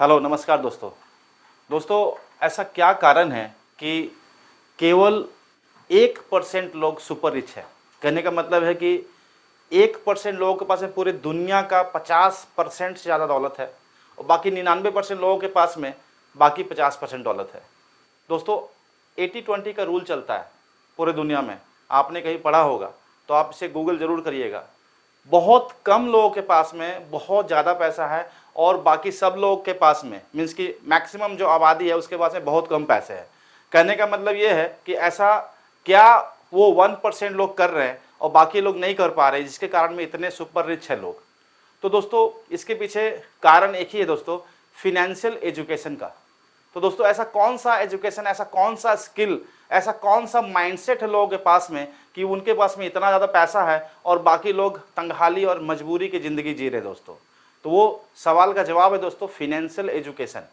Hello नमस्कार दोस्तों। ऐसा क्या कारण है कि केवल 1% लोग सुपर रिच है। कहने का मतलब है कि 1% लोगों के पास में पूरे दुनिया का 50% से ज़्यादा दौलत है और बाकी 99% लोगों के पास में बाकी 50% दौलत है। दोस्तों 80-20 का रूल चलता है पूरे दुनिया में, आपने कहीं पढ़ा होगा तो आप इसे गूगल ज़रूर करिएगा। बहुत कम लोगों के पास में बहुत ज़्यादा पैसा है और बाकी सब लोगों के पास में मीन्स कि मैक्सिमम जो आबादी है उसके पास में बहुत कम पैसे हैं। कहने का मतलब ये है कि ऐसा क्या वो 1% लोग कर रहे हैं और बाकी लोग नहीं कर पा रहे, जिसके कारण में इतने सुपर रिच है लोग। तो दोस्तों इसके पीछे कारण एक ही है दोस्तों, फिनेंशियल एजुकेशन का। तो दोस्तों ऐसा कौन सा एजुकेशन, ऐसा कौन सा स्किल, ऐसा कौन सा माइंडसेट है लोगों के पास में कि उनके पास में इतना ज़्यादा पैसा है और बाकी लोग तंगहाली और मजबूरी की ज़िंदगी जी रहे दोस्तों। तो वो सवाल का जवाब है दोस्तों फिनेंशियल एजुकेशन।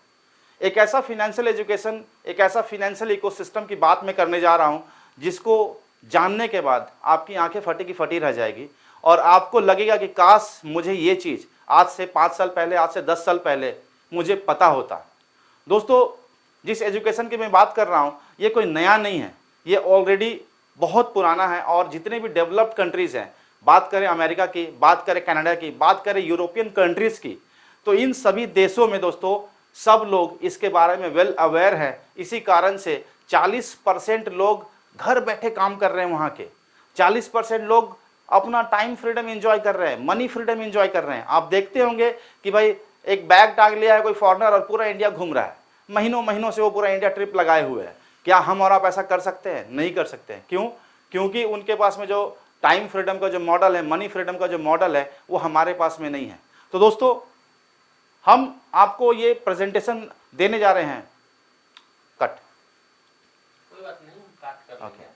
एक ऐसा फिनेंशियल एजुकेशन, एक ऐसा फिनेंशियल इकोसिस्टम की बात मैं करने जा रहा हूँ जिसको जानने के बाद आपकी आंखें फटी की फटी रह जाएगी और आपको लगेगा कि काश मुझे ये चीज़ आज से 5 साल पहले, आज से 10 साल पहले मुझे पता होता। दोस्तों जिस एजुकेशन की मैं बात कर रहा हूँ ये कोई नया नहीं है, ये ऑलरेडी बहुत पुराना है। और जितने भी डेवलप्ड कंट्रीज़ हैं, बात करें अमेरिका की, बात करें कनाडा की, बात करें यूरोपियन कंट्रीज़ की, तो इन सभी देशों में दोस्तों सब लोग इसके बारे में वेल अवेयर हैं। इसी कारण से 40% लोग घर बैठे काम कर रहे हैं वहाँ के, 40% लोग अपना टाइम फ्रीडम एंजॉय कर रहे हैं, मनी फ्रीडम एंजॉय कर रहे हैं। आप देखते होंगे कि भाई एक बैग टांग लिया है कोई फॉरेनर और पूरा इंडिया घूम रहा है, महीनों महीनों से वो पूरा इंडिया ट्रिप लगाए हुए है। क्या हम और आप ऐसा कर सकते हैं? नहीं कर सकते हैं। क्यों? क्योंकि उनके पास में जो टाइम फ्रीडम का जो मॉडल है, मनी फ्रीडम का जो मॉडल है, वो हमारे पास में नहीं है। तो दोस्तों हम आपको ये प्रेजेंटेशन देने जा रहे हैं। कट, कोई बात नहीं, काट कर लेंगे।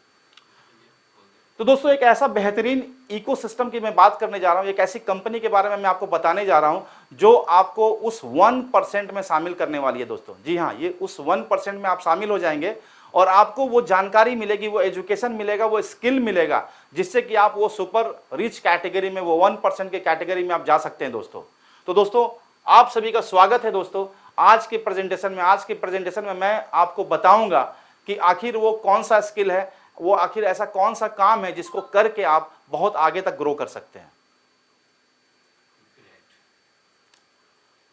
तो दोस्तों एक ऐसा बेहतरीन इकोसिस्टम की मैं बात करने जा रहा हूं, एक ऐसी कंपनी के बारे में मैं आपको बताने जा रहा हूं जो आपको उस 1% में शामिल करने वाली है दोस्तों। जी हाँ, ये उस 1% में आप शामिल हो जाएंगे और आपको वो जानकारी मिलेगी, वो एजुकेशन मिलेगा, वो स्किल मिलेगा जिससे कि आप वो सुपर रिच कैटेगरी में, वो 1% के कैटेगरी में आप जा सकते हैं दोस्तों। तो दोस्तों आप सभी का स्वागत है दोस्तों आज के प्रेजेंटेशन में। आज के प्रेजेंटेशन में मैं आपको बताऊंगा कि आखिर वो कौन सा स्किल है, वो आखिर ऐसा कौन सा काम है जिसको करके आप बहुत आगे तक ग्रो कर सकते हैं।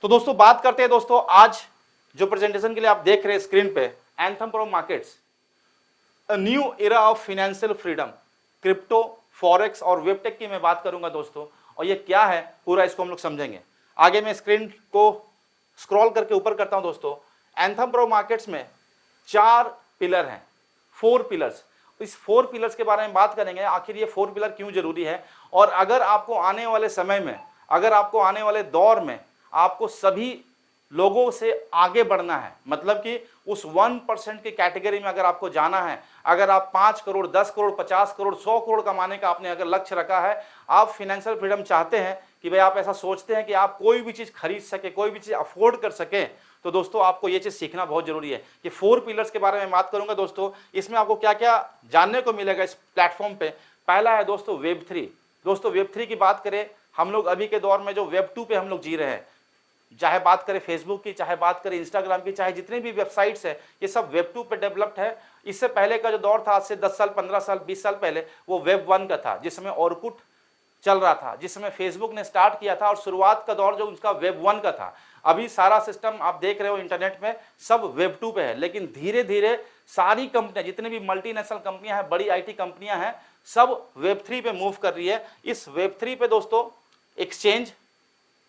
तो दोस्तों बात करते हैं दोस्तों आज जो प्रेजेंटेशन के लिए आप देख रहे हैं स्क्रीन पे, anthem pro markets, a new era of financial freedom, crypto, forex और वेबटेक की मैं बात करूंगा दोस्तों। और ये क्या है पूरा इसको हम लोग समझेंगे। आगे मैं स्क्रीन को स्क्रॉल करके ऊपर करता हूं दोस्तों। एंथम प्रो मार्केट्स में 4 पिलर हैं, 4 पिलर्स। इस 4 पिलर्स के बारे में बात करेंगे, आखिर ये 4 पिलर क्यों जरूरी है। और अगर आपको आने वाले समय में, अगर आपको आने वाले दौर में आपको सभी लोगों से आगे बढ़ना है, मतलब कि उस 1% की कैटेगरी में अगर आपको जाना है, अगर आप 5 करोड़, 10 करोड़, 50 करोड़, 100 करोड़ कमाने का आपने अगर लक्ष्य रखा है, आप फाइनेंशियल फ्रीडम चाहते हैं कि भाई आप ऐसा सोचते हैं कि आप कोई भी चीज़ खरीद सके, कोई भी चीज़ अफोर्ड कर सके, तो दोस्तों आपको ये चीज़ सीखना बहुत जरूरी है। ये 4 पिलर्स के बारे में बात करूंगा दोस्तों। इसमें आपको क्या क्या जानने को मिलेगा इस प्लेटफॉर्म पे। पहला है दोस्तों वेब 3। दोस्तों वेब 3 की बात करें, हम लोग अभी के दौर में जो वेब 2 पे हम लोग जी रहे हैं, चाहे बात करें फेसबुक की, चाहे बात करें इंस्टाग्राम की, चाहे जितने भी वेबसाइट्स है, ये सब वेब 2 पे डेवलप्ड है। इससे पहले का जो दौर था, आज से 10 साल, 15 साल, 20 साल पहले, वो वेब 1 का था, जिसमें ऑरकुट चल रहा था, जिसमें फेसबुक ने स्टार्ट किया था। और शुरुआत का दौर जो उसका वेब 1 का था। अभी सारा सिस्टम आप देख रहे हो इंटरनेट में सब वेब 2 पे है। लेकिन धीरे धीरे सारी कंपनियां, जितने भी मल्टीनेशनल कंपनियां हैं, बड़ी आईटी कंपनियां हैं, सब वेब 3 पे मूव कर रही है। इस वेब 3 पे दोस्तों एक्सचेंज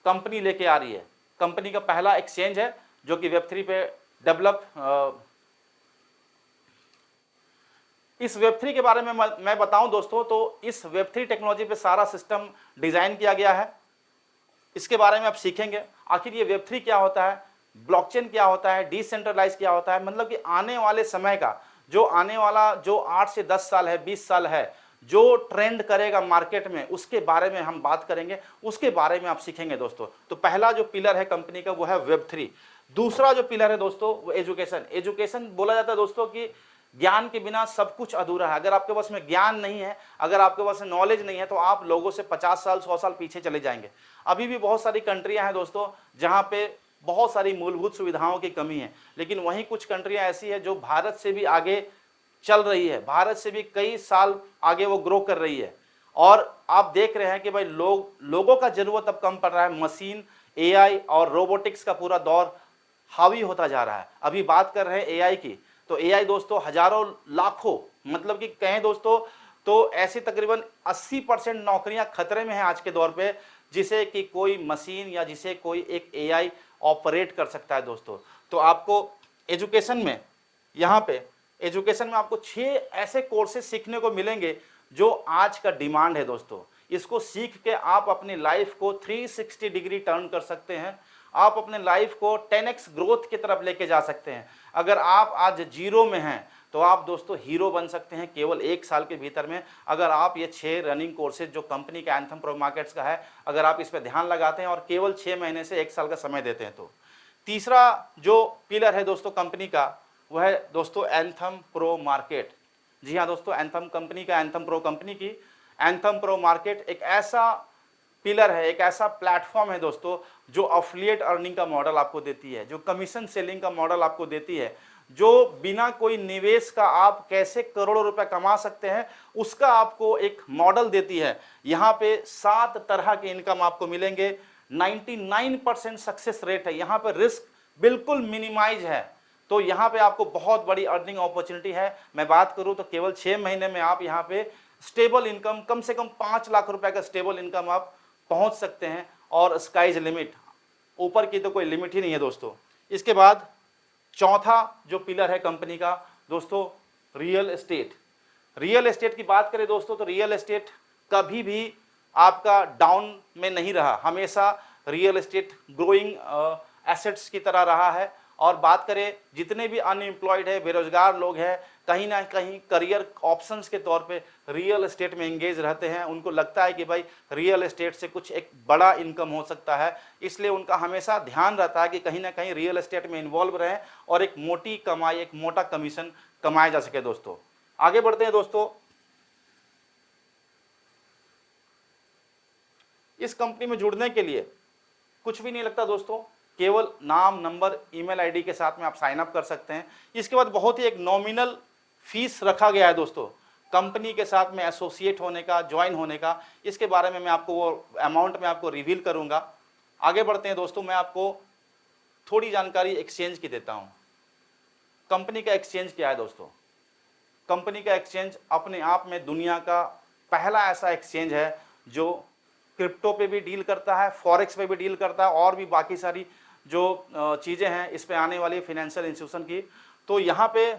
कंपनी लेके आ रही है। कंपनी का पहला एक्सचेंज है जो कि वेब 3 पे डेवलप। इस वेब 3 के बारे में मैं बताऊं दोस्तों, तो इस वेब 3 टेक्नोलॉजी पे सारा सिस्टम डिजाइन किया गया है। इसके बारे में आप सीखेंगे आखिर ये वेब 3 क्या होता है, ब्लॉकचेन क्या होता है, डिसेंट्रलाइज क्या होता है। मतलब कि आने वाले समय का जो आने वाला जो 8 से 10 साल है, 20 साल है, जो ट्रेंड करेगा मार्केट में, उसके बारे में हम बात करेंगे, उसके बारे में आप सीखेंगे दोस्तों। तो पहला जो पिलर है कंपनी का वो है वेब 3। दूसरा जो पिलर है दोस्तों वो एजुकेशन। एजुकेशन बोला जाता है दोस्तों कि ज्ञान के बिना सब कुछ अधूरा है। अगर आपके पास में ज्ञान नहीं है, अगर आपके पास में नॉलेज नहीं है, तो आप लोगों से 50 साल, 100 साल पीछे चले जाएंगे। अभी भी बहुत सारी कंट्रियां हैं दोस्तों जहां पे बहुत सारी मूलभूत सुविधाओं की कमी है। लेकिन वहीं कुछ कंट्रियां ऐसी है जो भारत से भी आगे चल रही है, भारत से भी कई साल आगे वो ग्रो कर रही है। और आप देख रहे हैं कि भाई लोगों का जरूरत अब कम पड़ रहा है, मशीन, एआई और रोबोटिक्स का पूरा दौर हावी होता जा रहा है। अभी बात कर रहे हैं एआई की, तो एआई दोस्तों हजारों लाखों, मतलब कि कहें दोस्तों तो ऐसी तकरीबन 80% नौकरियां खतरे में हैं आज के दौर पे, जिसे कि कोई मशीन या जिसे कोई एक एआई ऑपरेट कर सकता है दोस्तों। तो आपको एजुकेशन में, यहाँ पे एजुकेशन में आपको 6 ऐसे कोर्सेज सीखने को मिलेंगे जो आज का डिमांड है दोस्तों। इसको सीख के आप अपनी लाइफ को 360 डिग्री टर्न कर सकते हैं, आप अपने लाइफ को 10x ग्रोथ की तरफ लेके जा सकते हैं। अगर आप आज जीरो में हैं तो आप दोस्तों हीरो बन सकते हैं केवल 1 साल के भीतर में, अगर आप ये 6 रनिंग कोर्सेज जो कंपनी का एंथम प्रो मार्केट्स का है, अगर आप इस पर ध्यान लगाते हैं और केवल 6 महीने से 1 साल का समय देते हैं। तो तीसरा जो पिलर है दोस्तों कंपनी का, वह है दोस्तों एंथम प्रो मार्केट। जी हाँ दोस्तों, एंथम कंपनी का, एंथम प्रो कंपनी की एंथम प्रो मार्केट एक ऐसा पिलर है, एक ऐसा प्लेटफॉर्म है दोस्तों जो अफिलिएट अर्निंग का मॉडल आपको देती है, जो कमीशन सेलिंग का मॉडल आपको देती है, जो बिना कोई निवेश का आप कैसे करोड़ों रुपए कमा सकते हैं उसका आपको एक मॉडल देती है। यहाँ पे 7 तरह के इनकम आपको मिलेंगे, 99% सक्सेस रेट है, यहाँ पे रिस्क बिल्कुल मिनिमाइज है। तो यहाँ पे आपको बहुत बड़ी अर्निंग अपॉर्चुनिटी है। मैं बात करूँ तो केवल 6 महीने में आप यहाँ पे स्टेबल इनकम, कम से कम 5 लाख रुपए का स्टेबल इनकम आप पहुंच सकते हैं, और स्काइज लिमिट, ऊपर की तो कोई लिमिट ही नहीं है दोस्तों। इसके बाद चौथा जो पिलर है कंपनी का दोस्तों, रियल एस्टेट। रियल एस्टेट की बात करें दोस्तों तो रियल एस्टेट कभी भी आपका डाउन में नहीं रहा, हमेशा रियल एस्टेट ग्रोइंग एसेट्स की तरह रहा है। और बात करें जितने भी अनएम्प्लॉयड है, बेरोजगार लोग हैं, कहीं ना कहीं करियर ऑप्शंस के तौर पे रियल एस्टेट में एंगेज रहते हैं, उनको लगता है कि भाई रियल एस्टेट से कुछ एक बड़ा इनकम हो सकता है, इसलिए उनका हमेशा ध्यान रहता है कि कहीं ना कहीं रियल एस्टेट में इन्वॉल्व रहें और एक मोटी कमाई, एक मोटा कमीशन कमाया जा सके दोस्तों। आगे बढ़ते हैं दोस्तों। इस कंपनी में जुड़ने के लिए कुछ भी नहीं लगता दोस्तों, केवल नाम, नंबर, ईमेल आईडी के साथ में आप साइन अप कर सकते हैं। इसके बाद बहुत ही एक नॉमिनल फीस रखा गया है दोस्तों कंपनी के साथ में एसोसिएट होने का, ज्वाइन होने का। इसके बारे में मैं आपको वो अमाउंट में आपको रिवील करूंगा। आगे बढ़ते हैं दोस्तों, मैं आपको थोड़ी जानकारी एक्सचेंज की देता हूं। कंपनी का एक्सचेंज क्या है दोस्तों? कंपनी का एक्सचेंज अपने आप में दुनिया का पहला ऐसा एक्सचेंज है जो क्रिप्टो पे भी डील करता है, फॉरेक्स पे भी डील करता है, और भी बाकी सारी जो चीज़ें हैं इस पे आने वाली फाइनेंशियल इंस्टीट्यूशन की। तो यहाँ पे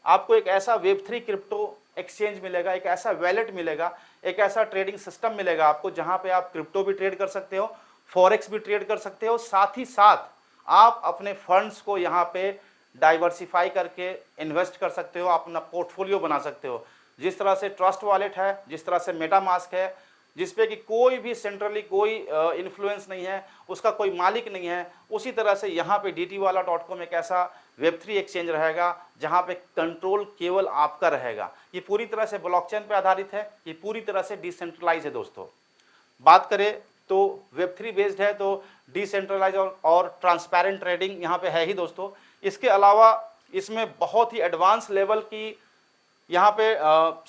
आपको एक ऐसा वेब3 क्रिप्टो एक्सचेंज मिलेगा, एक ऐसा वैलेट मिलेगा, एक ऐसा ट्रेडिंग सिस्टम मिलेगा आपको जहाँ पे आप क्रिप्टो भी ट्रेड कर सकते हो, फॉरेक्स भी ट्रेड कर सकते हो, साथ ही साथ आप अपने फंड्स को यहाँ पे डाइवर्सिफाई करके इन्वेस्ट कर सकते हो, अपना पोर्टफोलियो बना सकते हो। जिस तरह से ट्रस्ट वॉलेट है, जिस तरह से मेटामास्क है, जिसपे कि कोई भी सेंट्रली कोई इन्फ्लुएंस नहीं है, उसका कोई मालिक नहीं है, उसी तरह से यहाँ पे dtwala.com एक ऐसा वेब3 एक्सचेंज रहेगा जहाँ पे कंट्रोल केवल आपका रहेगा। ये पूरी तरह से ब्लॉकचेन पे आधारित है, ये पूरी तरह से डिसेंट्रलाइज है दोस्तों। बात करें तो वेब3 बेस्ड है, तो डिसेंट्रलाइज और ट्रांसपेरेंट ट्रेडिंग यहाँ पे है ही दोस्तों। इसके अलावा इसमें बहुत ही एडवांस लेवल की यहाँ पे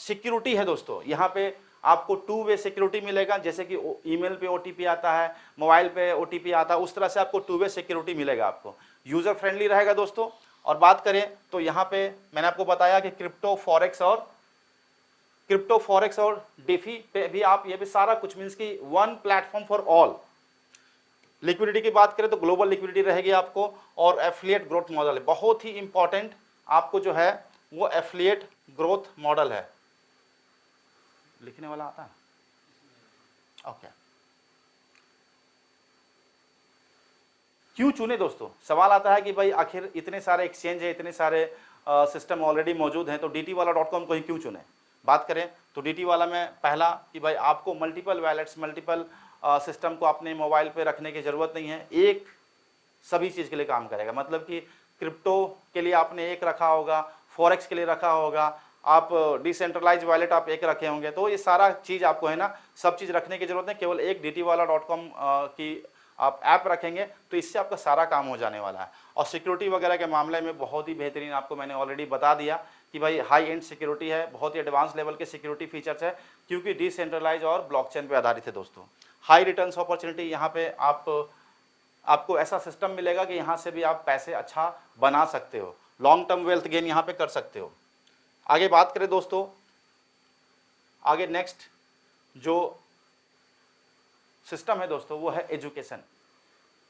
सिक्योरिटी है दोस्तों। यहाँ पे आपको 2 वे सिक्योरिटी मिलेगा, जैसे कि ईमेल पे ओटीपी आता है, मोबाइल पे ओटीपी आता है, उस तरह से आपको 2 वे सिक्योरिटी मिलेगा आपको। यूजर फ्रेंडली रहेगा दोस्तों। और बात करें तो यहाँ पे मैंने आपको बताया कि क्रिप्टो फॉरेक्स और डेफी पे भी आप, ये भी सारा कुछ मीन्स की one platform for all. Liquidity की बात करें तो ग्लोबल लिक्विडिटी रहेगी आपको, और एफिलिएट ग्रोथ मॉडल है, बहुत ही इंपॉर्टेंट आपको जो है वो एफिलिएट ग्रोथ मॉडल है। लिखने वाला आता है? ओके। क्यों चुने दोस्तों? सवाल आता है कि भाई आखिर इतने सारे एक्सचेंज है, इतने सारे सिस्टम ऑलरेडी मौजूद हैं, तो dtwala.com को ही क्यों चुने? बात करें तो dtwala में पहला कि भाई आपको मल्टीपल वैलेट्स, मल्टीपल सिस्टम को अपने मोबाइल पे रखने की जरूरत नहीं है, एक सभी चीज़ के लिए काम करेगा। मतलब कि क्रिप्टो के लिए आपने एक रखा होगा, फॉरेक्स के लिए रखा होगा, आप डिसेंट्रलाइज वॉलेट आप एक रखे होंगे, तो ये सारा चीज़ आपको है ना, सब चीज़ रखने की जरूरत है। केवल एक dtwala.com की आप ऐप रखेंगे तो इससे आपका सारा काम हो जाने वाला है। और सिक्योरिटी वगैरह के मामले में बहुत ही बेहतरीन, आपको मैंने ऑलरेडी बता दिया कि भाई हाई एंड सिक्योरिटी है, बहुत ही एडवांस लेवल के सिक्योरिटी फीचर्स है, क्योंकि डिसेंट्रलाइज और ब्लॉकचेन पे आधारित है दोस्तों। हाई रिटर्न्स अपॉर्चुनिटी, यहाँ पे आपको ऐसा सिस्टम मिलेगा कि यहाँ से भी आप पैसे अच्छा बना सकते हो, लॉन्ग टर्म वेल्थ गेन यहाँ पे कर सकते हो। आगे बात करें दोस्तों, आगे नेक्स्ट जो सिस्टम है दोस्तों वो है एजुकेशन,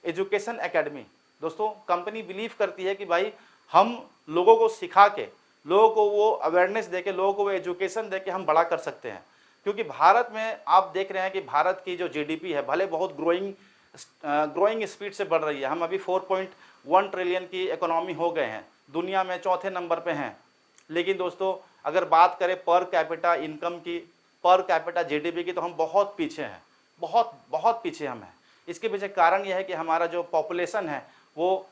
एजुकेशन एकेडमी। दोस्तों कंपनी बिलीव करती है कि भाई हम लोगों को सिखा के, लोगों को वो अवेयरनेस दे के, लोगों को वो एजुकेशन दे के हम बड़ा कर सकते हैं। क्योंकि भारत में आप देख रहे हैं कि भारत की जो जीडीपी है भले बहुत ग्रोइंग स्पीड से बढ़ रही है, हम अभी 4.1 ट्रिलियन की इकोनॉमी हो गए हैं, दुनिया में चौथे नंबर पे हैं। लेकिन दोस्तों अगर बात करें पर कैपिटा इनकम की, पर कैपिटा जीडीपी की, तो हम बहुत पीछे हैं, बहुत पीछे हम हैं। इसके पीछे कारण यह है कि हमारा जो पॉपुलेशन है वो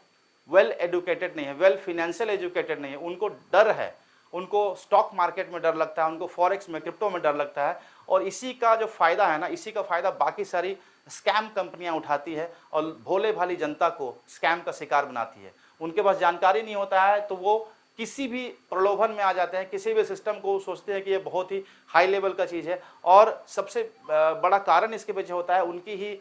वेल एजुकेटेड नहीं है, वेल फिनेंशियल एजुकेटेड नहीं है। उनको डर है, उनको स्टॉक मार्केट में डर लगता है, उनको फॉरेक्स में, क्रिप्टो में डर लगता है। और इसी का जो फ़ायदा है ना, इसी का फ़ायदा बाकी सारी स्कैम कंपनियां उठाती है और भोले भाली जनता को स्कैम का शिकार बनाती है। उनके पास जानकारी नहीं होता है तो वो किसी भी प्रलोभन में आ जाते हैं, किसी भी सिस्टम को सोचते हैं कि ये बहुत ही हाई लेवल का चीज़ है। और सबसे बड़ा कारण इसके पीछे होता है उनकी ही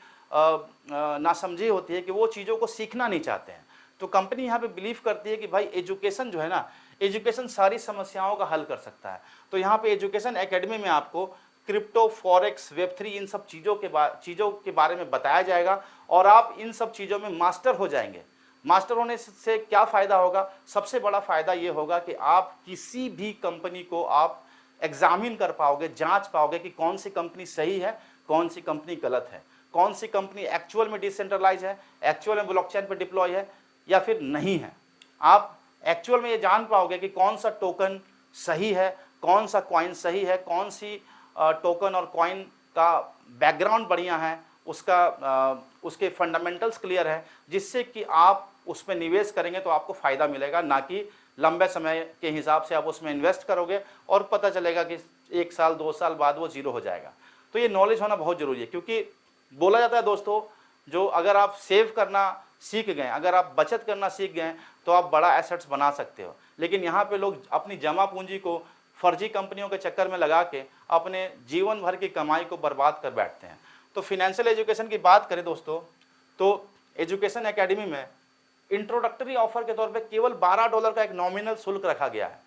नासमझी होती है कि वो चीज़ों को सीखना नहीं चाहते हैं। तो कंपनी यहाँ पे बिलीव करती है कि भाई एजुकेशन जो है ना, एजुकेशन सारी समस्याओं का हल कर सकता है। तो यहाँ पे एजुकेशन एकेडमी में आपको क्रिप्टो, फॉरेक्स, वेब3 इन सब चीज़ों के बारे में बताया जाएगा और आप इन सब चीज़ों में मास्टर हो जाएंगे। मास्टर होने से क्या फ़ायदा होगा? सबसे बड़ा फ़ायदा ये होगा कि आप किसी भी कंपनी को आप एग्जामिन कर पाओगे, जांच पाओगे कि कौन सी कंपनी सही है, कौन सी कंपनी गलत है, कौन सी कंपनी एक्चुअल में डिसेंट्रलाइज है, एक्चुअल में ब्लॉकचेन पे डिप्लॉय है या फिर नहीं है। आप एक्चुअल में ये जान पाओगे कि कौन सा टोकन सही है, कौन सा कॉइन सही है, कौन सी टोकन और कॉइन का बैकग्राउंड बढ़िया है, उसके फंडामेंटल्स क्लियर है, जिससे कि आप उसमें निवेश करेंगे तो आपको फ़ायदा मिलेगा, ना कि लंबे समय के हिसाब से आप उसमें इन्वेस्ट करोगे और पता चलेगा कि 1 साल 2 साल बाद वो जीरो हो जाएगा। तो ये नॉलेज होना बहुत ज़रूरी है, क्योंकि बोला जाता है दोस्तों, जो अगर आप सेव करना सीख गए, अगर आप बचत करना सीख गए तो आप बड़ा एसेट्स बना सकते हो। लेकिन यहाँ पे लोग अपनी जमा पूंजी को फर्जी कंपनियों के चक्कर में लगा के अपने जीवन भर की कमाई को बर्बाद कर बैठते हैं। तो फिनेंशियल एजुकेशन की बात करें दोस्तों, तो एजुकेशन एकेडमी में इंट्रोडक्टरी ऑफर के तौर पे केवल $12 का एक नॉमिनल शुल्क रखा गया है।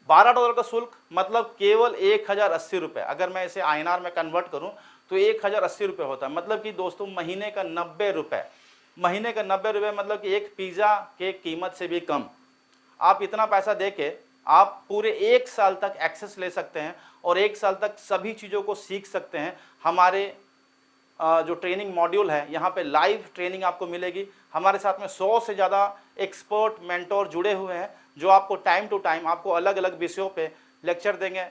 $12 का शुल्क मतलब केवल 1080 रुपये। अगर मैं इसे INR में कन्वर्ट करूं तो 1080 रुपये होता है। मतलब कि दोस्तों महीने का 90 रुपये, महीने का 90 रुपये मतलब कि एक पिज़्ज़ा के कीमत से भी कम। आप इतना पैसा दे के आप पूरे 1 साल तक एक्सेस ले सकते हैं और 1 साल तक सभी चीज़ों को सीख सकते हैं। हमारे जो ट्रेनिंग मॉड्यूल है, यहाँ पे लाइव ट्रेनिंग आपको मिलेगी। हमारे साथ में 100 से ज़्यादा एक्सपर्ट मेंटोर जुड़े हुए हैं, जो आपको टाइम टू टाइम आपको अलग अलग विषयों पे लेक्चर देंगे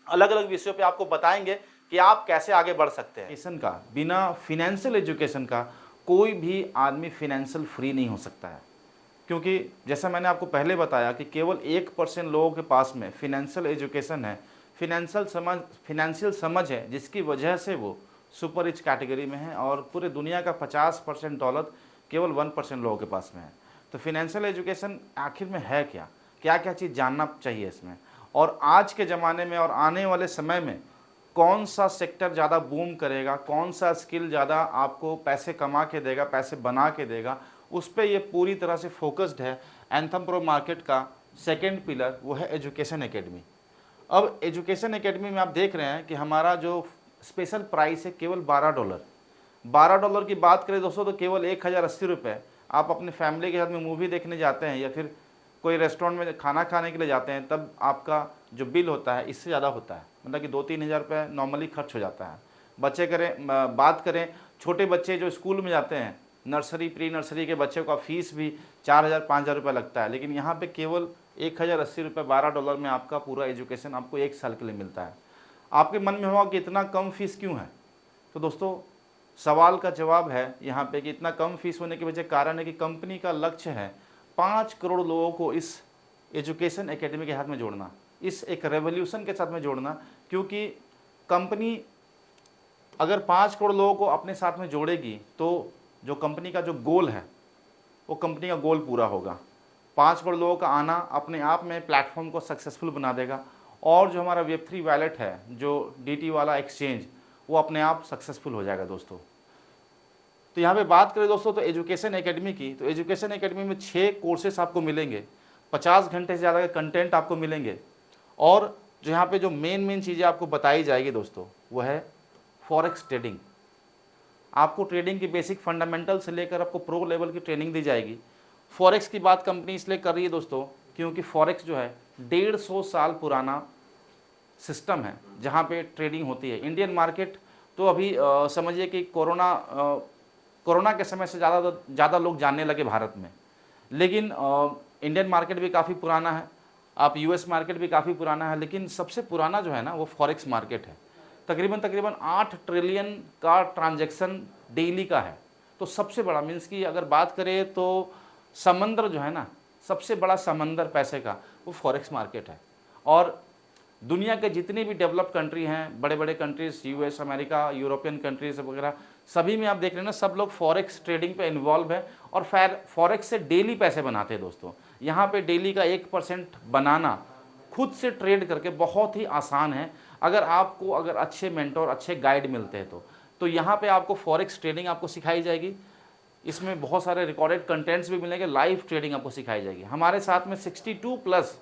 अलग अलग विषयों पे आपको बताएंगे कि आप कैसे आगे बढ़ सकते हैं। एजुकेशन का, बिना फिनेंशियल एजुकेशन का कोई भी आदमी फिनेंशियल फ्री नहीं हो सकता है, क्योंकि जैसा मैंने आपको पहले बताया कि केवल 1% लोगों के पास में फिनेंशियल एजुकेशन है, फिनेंशियल समझ है, जिसकी वजह से वो सुपर रिच कैटेगरी में है और पूरे दुनिया का 50% दौलत केवल 1% लोगों के पास में है। तो फिनेंशियल एजुकेशन आखिर में है क्या, क्या क्या चीज़ जानना चाहिए इसमें, और आज के ज़माने में और आने वाले समय में कौन सा सेक्टर ज़्यादा बूम करेगा, कौन सा स्किल ज़्यादा आपको पैसे कमा के देगा, पैसे बना के देगा, उस पर ये पूरी तरह से फोकस्ड है। एंथम प्रो मार्केट का सेकेंड पिलर वो है एजुकेशन एकेडमी। अब एजुकेशन एकेडमी में आप देख रहे हैं कि हमारा जो स्पेशल प्राइस है केवल $12। $12 की बात करें दोस्तों तो केवल 1080 रुपये। आप अपने फैमिली के साथ में मूवी देखने जाते हैं या फिर कोई रेस्टोरेंट में खाना खाने के लिए जाते हैं, तब आपका जो बिल होता है इससे ज़्यादा होता है, मतलब कि 2-3 हज़ार रुपये नॉर्मली खर्च हो जाता है। बात करें छोटे बच्चे जो स्कूल में जाते हैं, नर्सरी प्री नर्सरी के बच्चे का फ़ीस भी 4,000-5,000 रुपये लगता है, लेकिन यहाँ पे केवल 1080 रुपये $12 में आपका पूरा एजुकेशन आपको 1 साल के लिए मिलता है। आपके मन में होगा कि इतना कम फीस क्यों है? तो दोस्तों सवाल का जवाब है यहाँ पे कि इतना कम फीस होने के वजह कारण है कि कंपनी का लक्ष्य है 5 करोड़ लोगों को इस एजुकेशन एकेडमी के हाथ में जोड़ना, इस एक रेवोल्यूशन के साथ में जोड़ना, क्योंकि कंपनी अगर 5 करोड़ लोगों को अपने साथ में जोड़ेगी तो जो कंपनी का जो गोल है वो कंपनी का गोल पूरा होगा। 5 करोड़ लोगों का आना अपने आप में प्लेटफॉर्म को सक्सेसफुल बना देगा और जो हमारा Web3 वैलेट है, जो DT वाला एक्सचेंज, वो अपने आप सक्सेसफुल हो जाएगा दोस्तों। तो यहाँ पे बात करें दोस्तों तो एजुकेशन एकेडमी की, तो एजुकेशन एकेडमी में 6 कोर्सेस आपको मिलेंगे, 50 घंटे से ज़्यादा का कंटेंट आपको मिलेंगे और जो यहाँ पे जो मेन चीज़ें आपको बताई जाएगी दोस्तों वो है फॉरेक्स ट्रेडिंग। आपको ट्रेडिंग की बेसिक फंडामेंटल से लेकर आपको प्रो लेवल की ट्रेनिंग दी जाएगी। फॉरेक्स की बात कंपनी इसलिए कर रही है दोस्तों क्योंकि फॉरेक्स जो है 150 साल पुराना सिस्टम है जहाँ पे ट्रेडिंग होती है। इंडियन मार्केट तो अभी समझिए कि कोरोना के समय से ज़्यादा लोग जानने लगे भारत में, लेकिन इंडियन मार्केट भी काफ़ी पुराना है, आप यूएस मार्केट भी काफ़ी पुराना है, लेकिन सबसे पुराना जो है ना वो फॉरेक्स मार्केट है। तकरीबन 8 ट्रिलियन का ट्रांजैक्शन डेली का है। तो सबसे बड़ा मीन्स की अगर बात करें तो समंदर जो है ना, सबसे बड़ा समंदर पैसे का वो फॉरेक्स मार्केट है। और दुनिया के जितनी भी डेवलप्ड कंट्री हैं, बड़े बड़े countries, US, America, European countries वगैरह, सभी में आप देख रहे हैं ना, सब लोग फॉरेक्स ट्रेडिंग पे इन्वॉल्व है और फॉरेक्स से डेली पैसे बनाते हैं दोस्तों। यहाँ पे डेली का 1% बनाना खुद से ट्रेड करके बहुत ही आसान है अगर अच्छे मेंटोर, अच्छे गाइड मिलते हैं तो यहाँ पे आपको फॉरेक्स ट्रेडिंग आपको सिखाई जाएगी। इसमें बहुत सारे रिकॉर्डेड कंटेंट्स भी मिलेंगे, लाइव ट्रेडिंग आपको सिखाई जाएगी। हमारे साथ में 62+